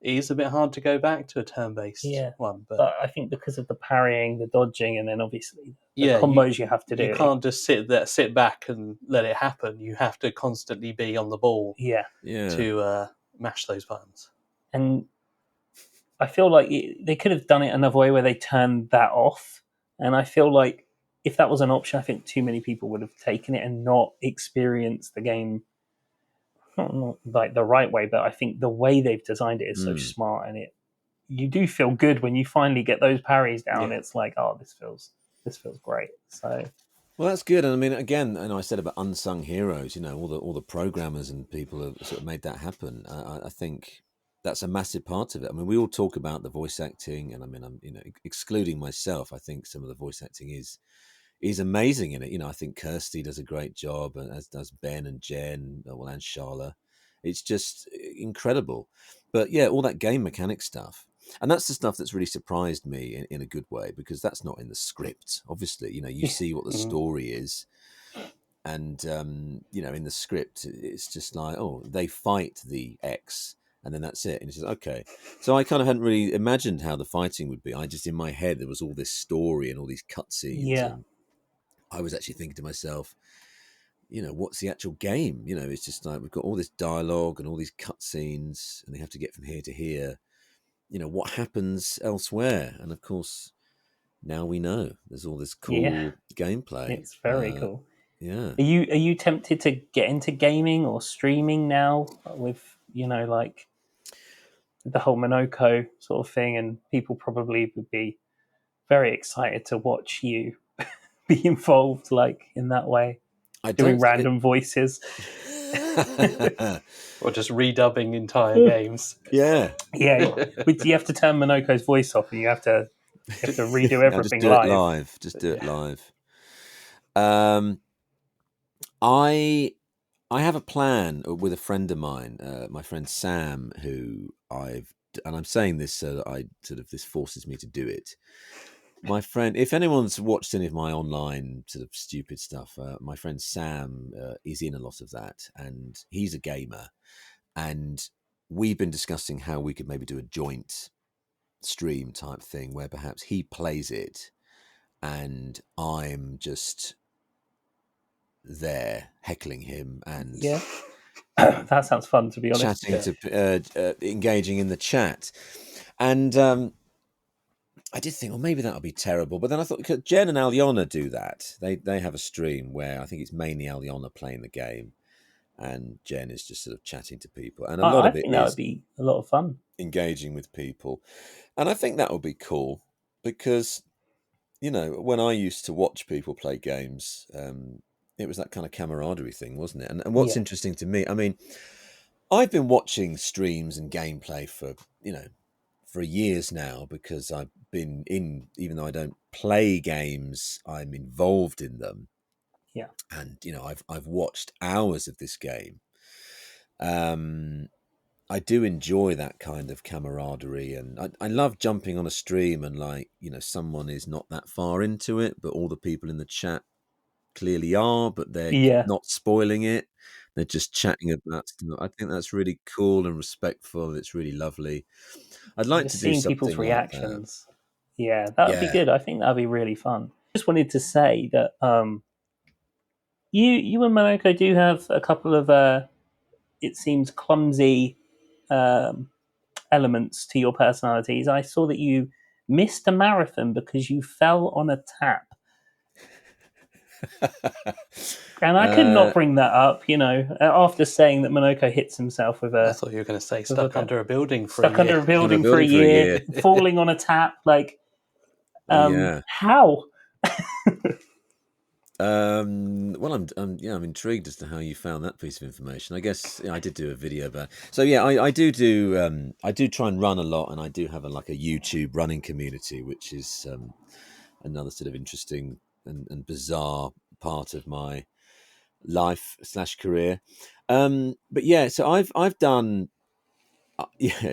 it is a bit hard to go back to a turn based yeah. one. But But I think because of the parrying, the dodging, and then obviously the yeah, you combos you have to you do. can't just sit back and let it happen. You have to constantly be on the ball Yeah, Yeah, to mash those buttons. and I feel like they could have done it another way where they turned that off. And I feel like if that was an option, I think too many people would have taken it and not experienced the game, not like the right way, but I think the way they've designed it is so mm. smart, and you do feel good when you finally get those parries down. Yeah, It's like, oh, this feels great. So Well, that's good. And I mean, again, I said about unsung heroes. All the programmers and people have sort of made that happen. I think that's a massive part of it. I mean, we all talk about the voice acting, and I mean, I'm excluding myself. I think some of the voice acting is amazing in it. I think Kirsty does a great job, and as does Ben and Jen, and Charla. It's just incredible. But yeah, all that game mechanic stuff. And that's the stuff that's really surprised me in a good way, because that's not in the script. Obviously, you see what the Mhm. story is. And, in the script, it's just like, oh, they fight the X, and then that's it. And it's just, okay. So I kind of hadn't really imagined how the fighting would be. I just, in my head, there was all this story and all these cutscenes, yeah, and I was actually thinking to myself, what's the actual game? It's just like we've got all this dialogue and all these cutscenes, and they have to get from here to here. What happens elsewhere? And of course, now we know there's all this yeah, cool gameplay. it's very cool. Yeah. Are you tempted to get into gaming or streaming now with like the whole Monoco sort of thing, and people probably would be very excited to watch you be involved like in that way, I doing don't. random voices. Or just redubbing entire games. Yeah. Yeah, but you have to turn Monoco's voice off, and you have to redo Yeah, just everything do it live. live. Just do it live. I have a plan with a friend of mine, my friend Sam, who I'm saying this so that this forces me to do it. My friend, if anyone's watched any of my online sort of stupid stuff, my friend Sam is in a lot of that, and he's a gamer, and we've been discussing how we could maybe do a joint stream type thing where perhaps he plays it and I'm just there heckling him and Yeah. That sounds fun, to be honest. chatting to engaging in the chat. And I did think, well, maybe that'll be terrible, but then I thought, because Jen and Aliona do that. They have a stream where I think it's mainly Aliona playing the game, and Jen is just sort of chatting to people, and a lot I of it think that is would be a lot of fun. engaging with people, and I think that would be cool because, you know, when I used to watch people play games, it was that kind of camaraderie thing, wasn't it? And what's interesting to me, I mean, I've been watching streams and gameplay for years now because I've been even though I don't play games, I'm involved in them. Yeah. And, you know, I've watched hours of this game. I do enjoy that kind of camaraderie, and I love jumping on a stream and, like, you know, someone is not that far into it, but all the people in the chat clearly are, but they're not spoiling it. They're just chatting about stuff. I think that's really cool and respectful. It's really lovely. I'd like to do seeing something people's like reactions. Yeah, that would be good. I think that would be really fun. Just wanted to say that you and Monoco do have a couple of it seems clumsy elements to your personalities. I saw that you missed a marathon because you fell on a tap. And I could not bring that up, you know, after saying that Monoco hits himself with a... I thought you were going to say stuck under a building for stuck a year. under a building for a year, falling on a tap, like... How? Well, I'm intrigued as to how you found that piece of information. I guess I did do a video about it. So yeah, I do try and run a lot, and I do have a YouTube running community, which is another sort of interesting and bizarre part of my life / career. But yeah, so I've done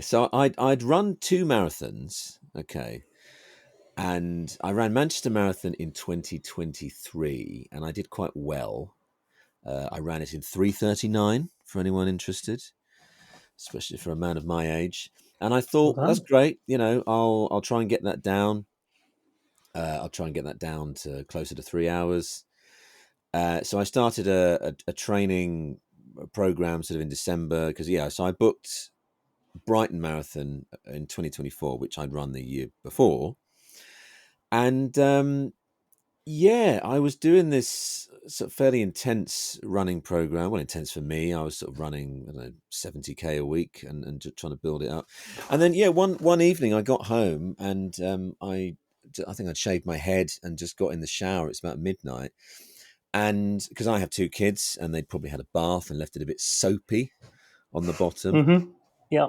so I'd run 2 marathons, okay. And I ran Manchester Marathon in 2023, and I did quite well. I ran it in 3:39 for anyone interested, especially for a man of my age. And I thought, well, that's great. You know, I'll try and get that down. I'll try and get that down to closer to 3 hours. So I started a training program sort of in December because so I booked Brighton Marathon in 2024, which I'd run the year before. And I was doing this sort of fairly intense running program. Well, intense for me. I was sort of running, I don't know, 70k a week and just trying to build it up. And then, one evening I got home and I think I'd shaved my head and just got in the shower. It's about midnight. And because I have 2 kids and they'd probably had a bath and left it a bit soapy on the bottom. Mm-hmm. Yeah.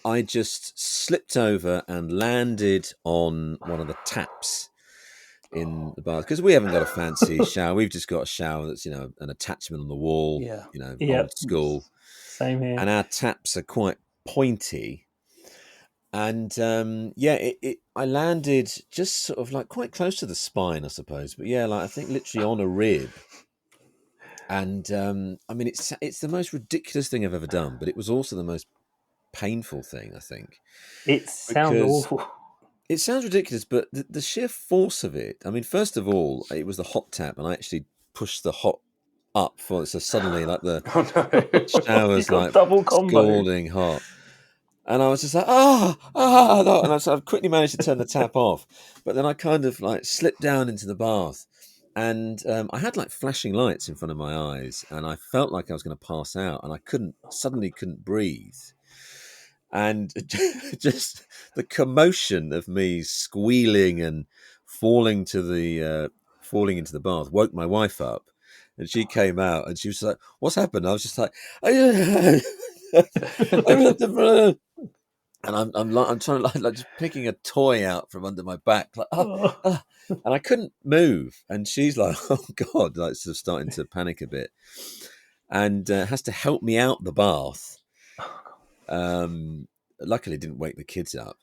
I just slipped over and landed on one of the taps in the bath because we haven't got a fancy shower. We've just got a shower that's, you know, an attachment on the wall, old school. Same here. And our taps are quite pointy. And I landed just sort of like quite close to the spine, I suppose. But I think literally on a rib. And I mean, it's the most ridiculous thing I've ever done, but it was also the most painful thing, I think. It sounds awful. It sounds ridiculous, but the sheer force of it. I mean, first of all, it was the hot tap, and I actually pushed the hot up for it. So suddenly, like the shower's like double combo. scalding hot. And I was just like, no. And I quickly managed to turn the tap off. But then I kind of like slipped down into the bath. And I had like flashing lights in front of my eyes. And I felt like I was going to pass out. And I suddenly couldn't breathe. and just the commotion of me squealing and falling into the bath woke my wife up, and she came out and she was like, "What's happened?" I was just like, and I'm trying to like just picking a toy out from under my back, like and I couldn't move, and she's like, "Oh God," like sort of starting to panic a bit, and has to help me out the bath. Luckily, it didn't wake the kids up,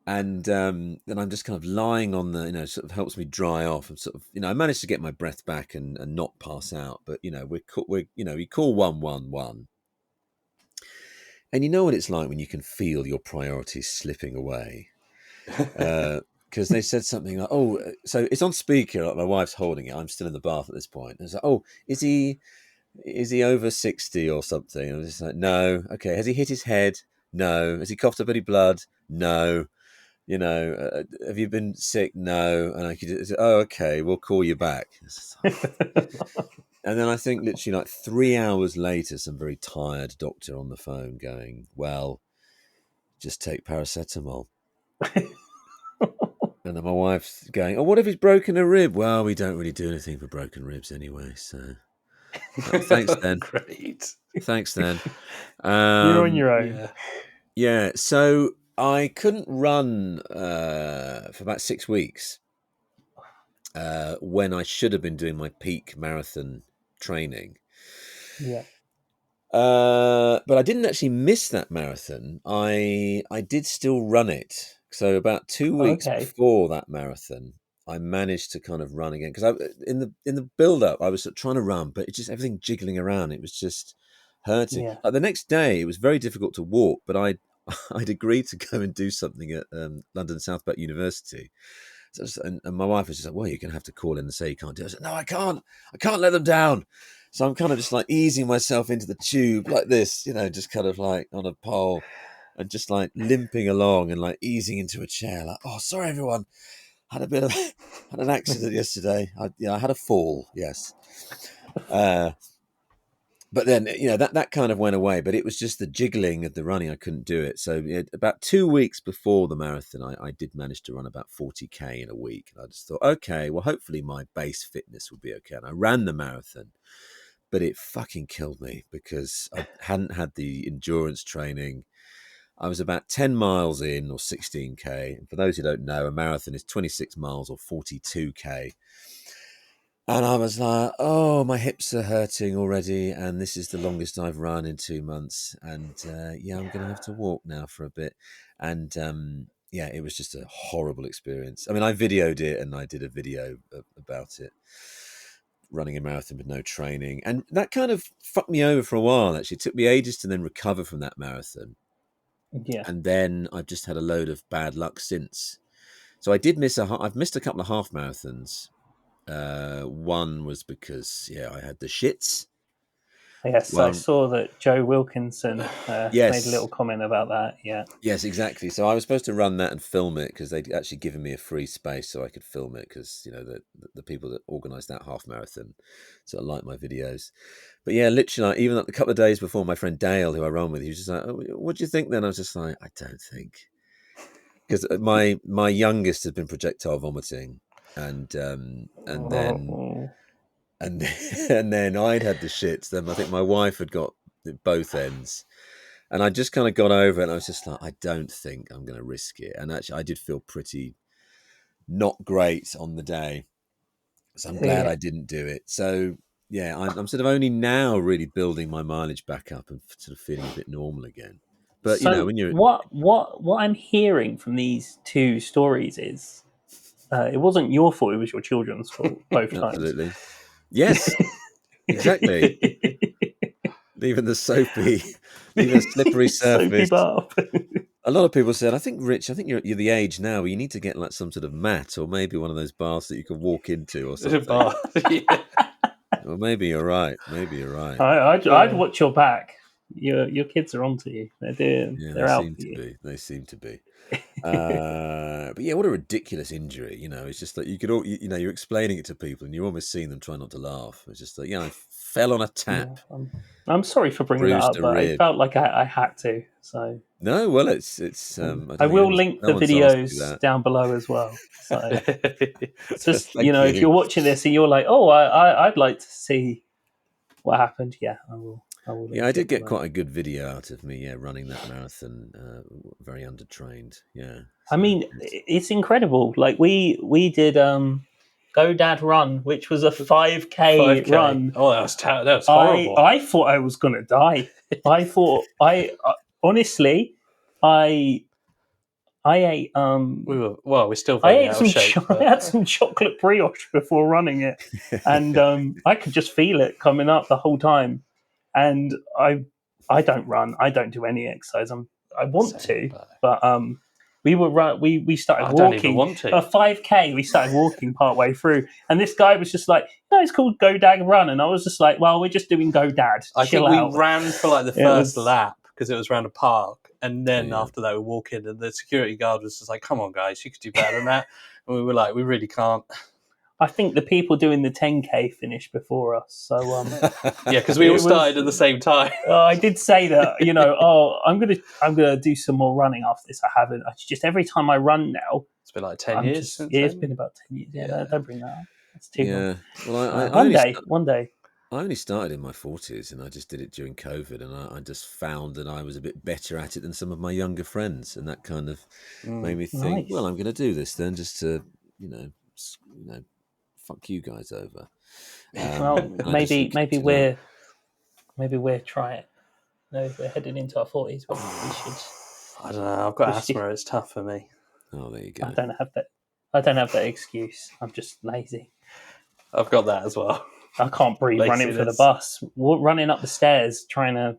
and then I'm just kind of lying on the, sort of helps me dry off, and sort of, I managed to get my breath back and not pass out, but we call 111. And you know what it's like when you can feel your priorities slipping away. Because they said something like, "Oh, so it's on speaker." Like my wife's holding it. I'm still in the bath at this point. And it's like, "Oh, is he over 60 or something?" And I was just like, "No." "Okay, has he hit his head?" "No." "Has he coughed up any blood?" "No." "Have you been sick?" "No." And I could say, "Oh, okay, we'll call you back." And then I think literally like 3 hours later, some very tired doctor on the phone going, "Well, just take paracetamol." And then my wife's going, "Oh, what if he's broken a rib?" "Well, we don't really do anything for broken ribs anyway, so thanks then." Great. Thanks then. You're on your own. Yeah. Yeah, so I couldn't run for about 6 weeks when I should have been doing my peak marathon training. Yeah. But I didn't actually miss that marathon. I did still run it. So about 2 weeks Okay. before that marathon, I managed to kind of run again, because in the build up I was sort of trying to run, but it's just everything jiggling around. It was just hurting. Yeah. Like the next day, it was very difficult to walk, but I'd agreed to go and do something at London South Bank University. So, and my wife was just like, "Well, you're going to have to call in and say you can't do it." I said, "No, I can't. I can't let them down." So I'm kind of just like easing myself into the tube like this, just kind of like on a pole, and just like limping along and like easing into a chair. Like, "Oh, sorry, everyone. Had an accident yesterday. I had a fall. Yes." But then, that kind of went away, but it was just the jiggling of the running. I couldn't do it. So about 2 weeks before the marathon, I did manage to run about 40K in a week. And I just thought, okay, well, hopefully my base fitness will be okay. And I ran the marathon, but it fucking killed me because I hadn't had the endurance training. I was about 10 miles in, or 16K. And for those who don't know, a marathon is 26 miles or 42K. And I was like, "Oh, my hips are hurting already, and this is the longest I've run in 2 months. And I'm going to have to walk now for a bit." And it was just a horrible experience. I mean, I videoed it, and I did a video about it, running a marathon with no training. And that kind of fucked me over for a while, actually. It took me ages to then recover from that marathon. Yeah. And then I've just had a load of bad luck since. So I've missed a couple of half marathons. One was because I had the shits. Yes, I saw that Joe Wilkinson made Yes. a little comment about that. Yeah. Yes, exactly. So I was supposed to run that and film it, because they'd actually given me a free space so I could film it, because the people that organised that half marathon sort of liked my videos. But yeah, literally, like, even like a couple of days before, my friend Dale, who I run with, he was just like, "Oh, what do you think then?" I was just like, "I don't think," because my youngest had been projectile vomiting, and then and then I'd had the shits. Then I think my wife had got both ends, and I just kind of got over it. And I was just like, I don't think I'm going to risk it. And actually, I did feel pretty not great on the day, so I'm glad I didn't do it. So yeah, I'm sort of only now really building my mileage back up and sort of feeling a bit normal again. But So when you're what I'm hearing from these two stories is it wasn't your fault; it was your children's fault both times. absolutely, yes, exactly. Leaving the slippery Soapy surface. bath. A lot of people said, "I think, Rich, I think you're the age now where you need to get like some sort of mat, or maybe one of those baths that you can walk into, or something." Yeah. Well, maybe you're right. Maybe you're right. I'd watch your back. Your kids are onto you. Yeah, They're out for you. They seem to be. But yeah, what a ridiculous injury. It's just that you could all, you're explaining it to people and you're almost seeing them try not to laugh. It's just that, I fell on a tap, Yeah, I'm sorry for bringing that bruised up, a but I rib. felt like I had to. So No, well, it's. I don't I think will link no the one's asked you videos that. down below as well. So it's just Thank if you. you're watching this and you're like, oh, I'd like to see what happened. Yeah, I will. Link Yeah, I did it get below. quite a good video out of me. Yeah, running that marathon. Very undertrained. Yeah. I mean, it's incredible. Like we did Go Dad Run, which was a 5K 5K. run. Oh, that was horrible. I thought I was gonna die. I thought honestly, I ate we're still I very ate out some of shape. I had some chocolate brioche before running it, and I could just feel it coming up the whole time. And I don't run. I don't do any exercise. I want to, but we were we started I walking. don't even want to. A 5K. We started walking part way through, and this guy was just like, "No, it's called Go Dad Run," and I was just like, "Well, we're just doing Go Dad. I Chill think out." we ran for like the first lap because it was around a park, and then Yeah. after that we were walking, and the security guard was just like, "Come on, guys, you could do better than that." And we were like, "We really can't." I think the people doing the 10K finished before us, so Yeah, because we all It started was- at the same time. I did say that, I'm gonna do some more running after this. I haven't. I just every time I run now, It's been like 10 I'm years just since it's then. been about 10 years. Yeah, Yeah. don't bring that up. That's too long. Yeah. Well, I One day. I only started in my 40s, and I just did it during COVID, and I just found that I was a bit better at it than some of my younger friends, and that kind of made me think, Nice. well, I'm going to do this then, just to fuck you guys over. Well, And I just think maybe it's, we're trying it. No, we're heading into our 40s, but we should. I don't know. I've got We should- asthma. It's tough for me. Oh, there you go. I don't have that excuse. I'm just lazy. I've got that as well. I can't breathe running for the Laziness. bus. Running up the stairs trying to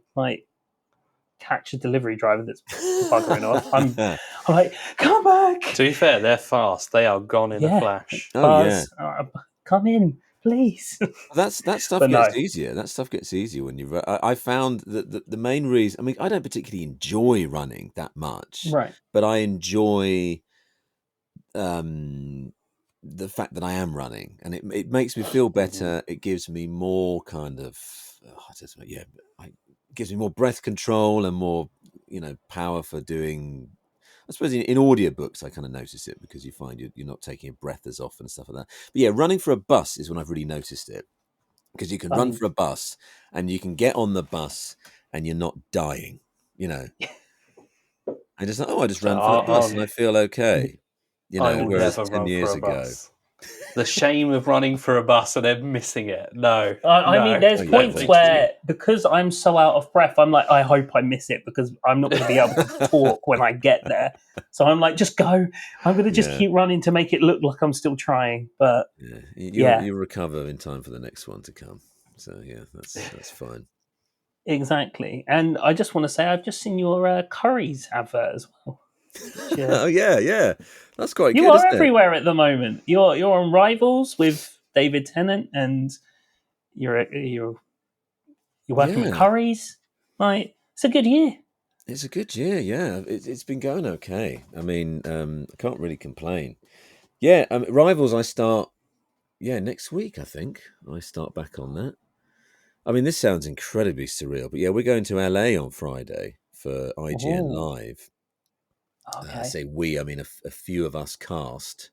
catch a delivery driver that's buggering off. I'm like, come back. To be fair, they're fast. They are gone in a flash. Oh, Buzz, come in, please. that stuff But gets no. easier. That stuff gets easier when you. I found that the main reason. I mean, I don't particularly enjoy running that much, Right. but I enjoy the fact that I am running, and it makes me feel better. It gives me more kind of, it gives me more breath control and more, power for doing. I suppose in audiobooks, I kind of notice it because you find you're not taking a breath as often and stuff like that. But yeah, running for a bus is when I've really noticed it, because you can run for a bus and you can get on the bus and you're not dying, And it's like, I just ran for the bus and I feel okay. I will whereas never 10 run years for a ago. bus. The shame of running for a bus and then missing it. No. I mean, there's yeah, points thank where, because I'm so out of breath, I'm like, I hope I miss it because I'm not going to be able to talk when I get there. So I'm like, just go. I'm going to just keep running to make it look like I'm still trying. But you'll recover in time for the next one to come. So yeah, that's fine. Exactly. And I just want to say, I've just seen your Curry's advert as well. Oh yeah, that's quite good. You are isn't everywhere at the moment. You're on Rivals with David Tennant, and you're working with Curry's. Like, it's a good year. It's a good year. Yeah, it's been going okay. I mean, I can't really complain. Yeah, Rivals. I start. Yeah, next week I think I start back on that. I mean, this sounds incredibly surreal, but yeah, we're going to LA on Friday for IGN Live. Okay. I say we, I mean a few of us cast.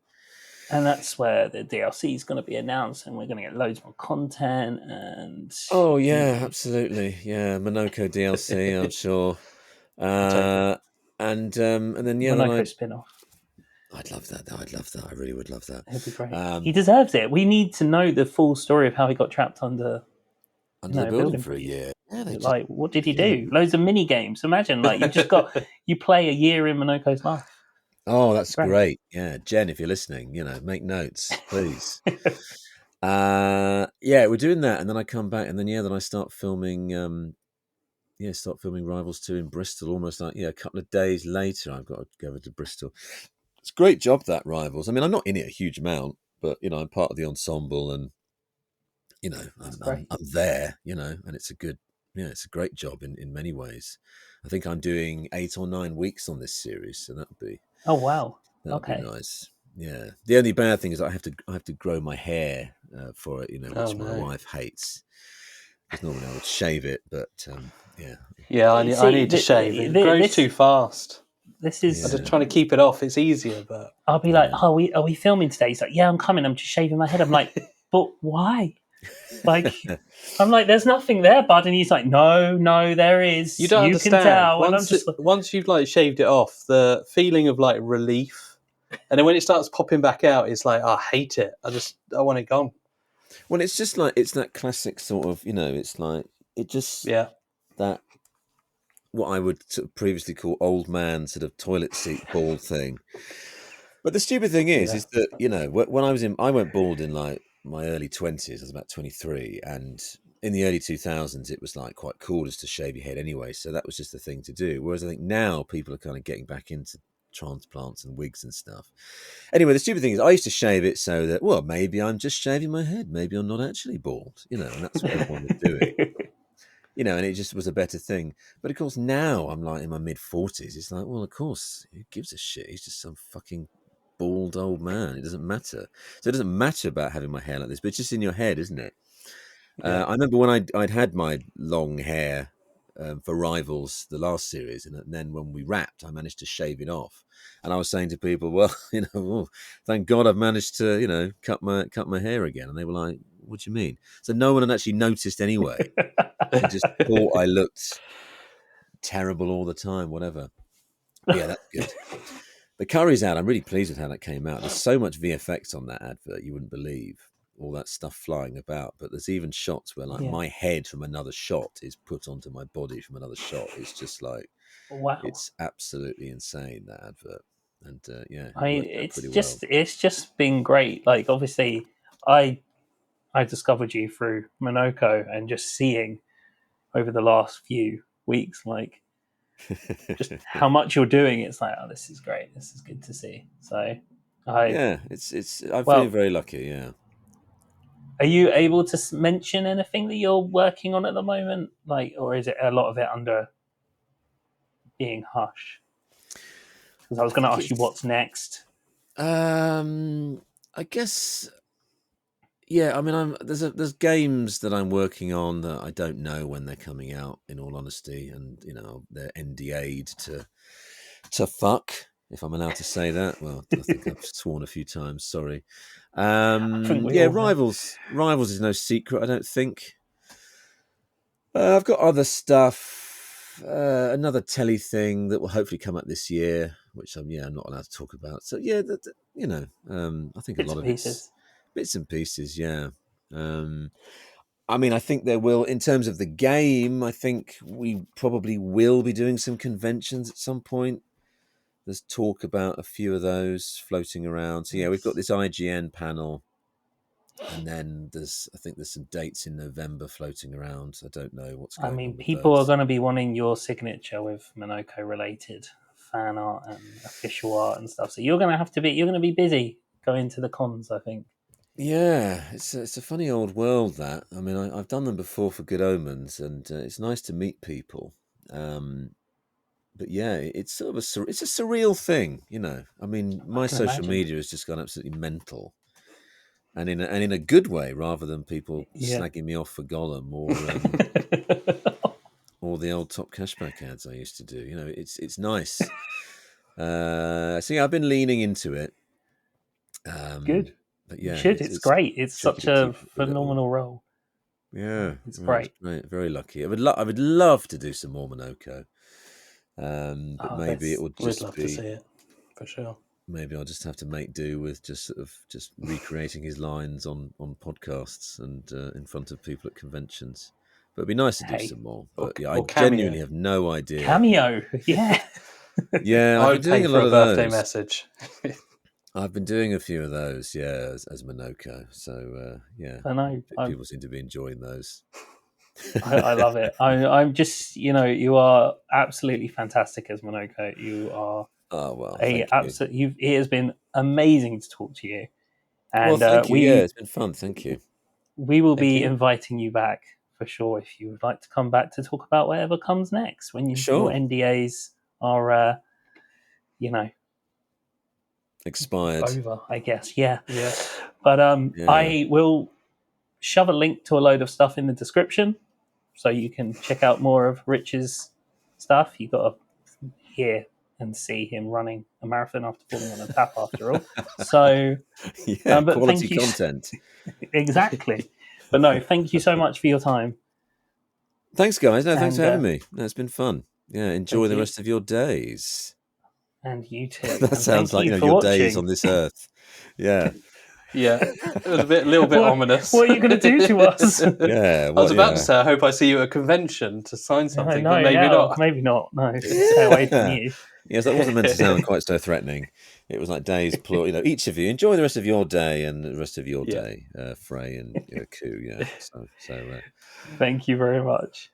And that's where the DLC is going to be announced, and we're going to get loads more content. And oh yeah, absolutely, yeah, Monoco DLC, I'm sure. And then Monoco spin-off. I'd love that. I'd love that. I really would love that. It'd be great. He deserves it. We need to know the full story of how he got trapped under the building for a year. Yeah, what did he do? Loads of mini games. Imagine, you play a year in Monoco's life. Oh, that's great. Yeah, Jen, if you're listening, make notes, please. We're doing that, and then I come back, and then then I start filming. Start filming Rivals 2 in Bristol. Almost like a couple of days later, I've got to go over to Bristol. It's a great job, that Rivals. I mean, I'm not in it a huge amount, but I'm part of the ensemble, and I'm there. And it's a good. Yeah, it's a great job in many ways. I think I'm doing 8 or 9 weeks on this series, so that would be. Oh wow! That would be Okay. nice. Yeah. The only bad thing is I have to grow my hair for it, Oh, which my no. wife hates. Because normally I would shave it, but yeah. Yeah, I need to shave. It grows too fast. This I'm is. just trying to keep it off. It's easier, but I'll be like, "Oh, are we filming today?" He's like, "Yeah, I'm coming. I'm just shaving my head." I'm like, "But why?" Like, I'm like, "There's nothing there, bud." And he's like, "No, there is. you don't You can understand. tell." And I'm just like, Once you've like shaved it off, the feeling of like relief, and then when it starts popping back out, it's like I hate it. I want it gone. Well, it's just like it's that classic sort of, it's like it just Yeah, that what I would sort of previously call old man sort of toilet seat bald thing. But the stupid thing is Yeah. that when I went bald in like my early 20s. I was about 23, and in the early 2000s, it was like quite cool just to shave your head anyway. So that was just the thing to do. Whereas I think now people are kind of getting back into transplants and wigs and stuff. Anyway, the stupid thing is I used to shave it so that, well, maybe I'm just shaving my head. Maybe I'm not actually bald, and that's what everyone was doing. And it just was a better thing. But of course, now I'm like in my mid 40s. It's like, well, of course, who gives a shit? He's just some fucking bald old man. It doesn't matter. So it doesn't matter about having my hair like this, but it's just in your head, isn't it? Yeah. I remember when I'd had my long hair for Rivals, the last series, and then when we wrapped, I managed to shave it off. And I was saying to people, well, thank God I've managed to, cut my hair again. And they were like, what do you mean? So no one had actually noticed anyway. They just thought I looked terrible all the time, whatever. But yeah, that's good. The curry's out. I'm really pleased with how that came out. There's so much VFX on that advert, you wouldn't believe. All that stuff flying about. But there's even shots where like my head from another shot is put onto my body from another shot. It's just like, wow. it's absolutely insane, that advert. And yeah, I mean, worked out pretty it's just been great. Like, obviously, I discovered you through Monoco, and just seeing over the last few weeks, like, just well. how much you're doing. It's like, oh, this is great. This is good to see. So, Yeah, I'm feeling very lucky, yeah. are you able to mention anything that you're working on at the moment? Like, or is it a lot of it under being hush? Because I was going to ask you what's next. I guess, yeah. I mean, there's games that I'm working on that I don't know when they're coming out. In all honesty, and they're NDA'd to fuck, if I'm allowed to say that. Well, I think I've sworn a few times. Sorry. I think we Yeah, all have. Rivals is no secret. I don't think. I've got other stuff. Another telly thing that will hopefully come out this year, which I'm not allowed to talk about. So yeah, I think Bits a lot and of it's pieces. bits and pieces. Yeah. I mean, I think there will, in terms of the game, I think we probably will be doing some conventions at some point. There's talk about a few of those floating around. So yeah, we've got this IGN panel, and then I think there's some dates in November floating around. I don't know what's I going mean, on with people are those. going to be wanting your signature with Monoco related fan art and official art and stuff. So you're going to be busy going to the cons, I think. Yeah, it's a funny old world, that. I mean, I've done them before for Good Omens, and it's nice to meet people. But yeah, it's sort of it's a surreal thing, I mean, I my can social imagine. media has just gone absolutely mental, and in a good way, rather than people Yeah. slagging me off for Gollum or the old Top Cashback ads I used to do. It's nice. So yeah, I've been leaning into it. Good. But You yeah, should. It's it's great. It's tricky such to a keep up with it all. phenomenal role. Yeah, It's it's great. great. Very lucky. I would love to do some more Monoco, but maybe it would We'd just love to see it for sure. maybe I'll just have to make do with just sort of just recreating his lines on podcasts and in front of people at conventions. But it'd be nice to do Hey, some more. Or, But yeah, I or cameo. genuinely have no idea. cameo. Yeah. Yeah, I've I been would pay doing a for lot a of birthday those. message. I've been doing a few of those, yeah, as Monoco. So yeah, I know. people seem to be enjoying those. I love it. I'm just, you are absolutely fantastic as Monoco. You are Oh well, a thank you. absolute. It has been amazing to talk to you, Well, and thank you. Yeah, it's been fun. Thank you. we will Thank be you. inviting you back for sure if you would like to come back to talk about whatever comes next when your Sure. NDAs are, you know, expired. over, I guess. Yeah. Yeah. But Yeah. I will shove a link to a load of stuff in the description so you can check out more of Rich's stuff. You got to hear and see him running a marathon after falling on a tap, after all. So, Yeah, but quality thank you. content. Exactly. But no, thank you so much for your time. Thanks, guys. No, thanks And, for having me. No, it's been fun. Yeah, enjoy thank the you. rest of your days. And you too. That And sounds thank like, you for your days watching. on this earth. Yeah. Yeah, it was a little bit ominous. What are you going to do to us? Yeah. I was about to say, I hope I see you at a convention to sign something, but maybe not. Maybe not. No, stay away from you. Yes, that wasn't meant to sound quite so threatening. It was like days, each of you enjoy the rest of your day and the rest of your day, Frey and Koo. Yeah. So Thank you very much.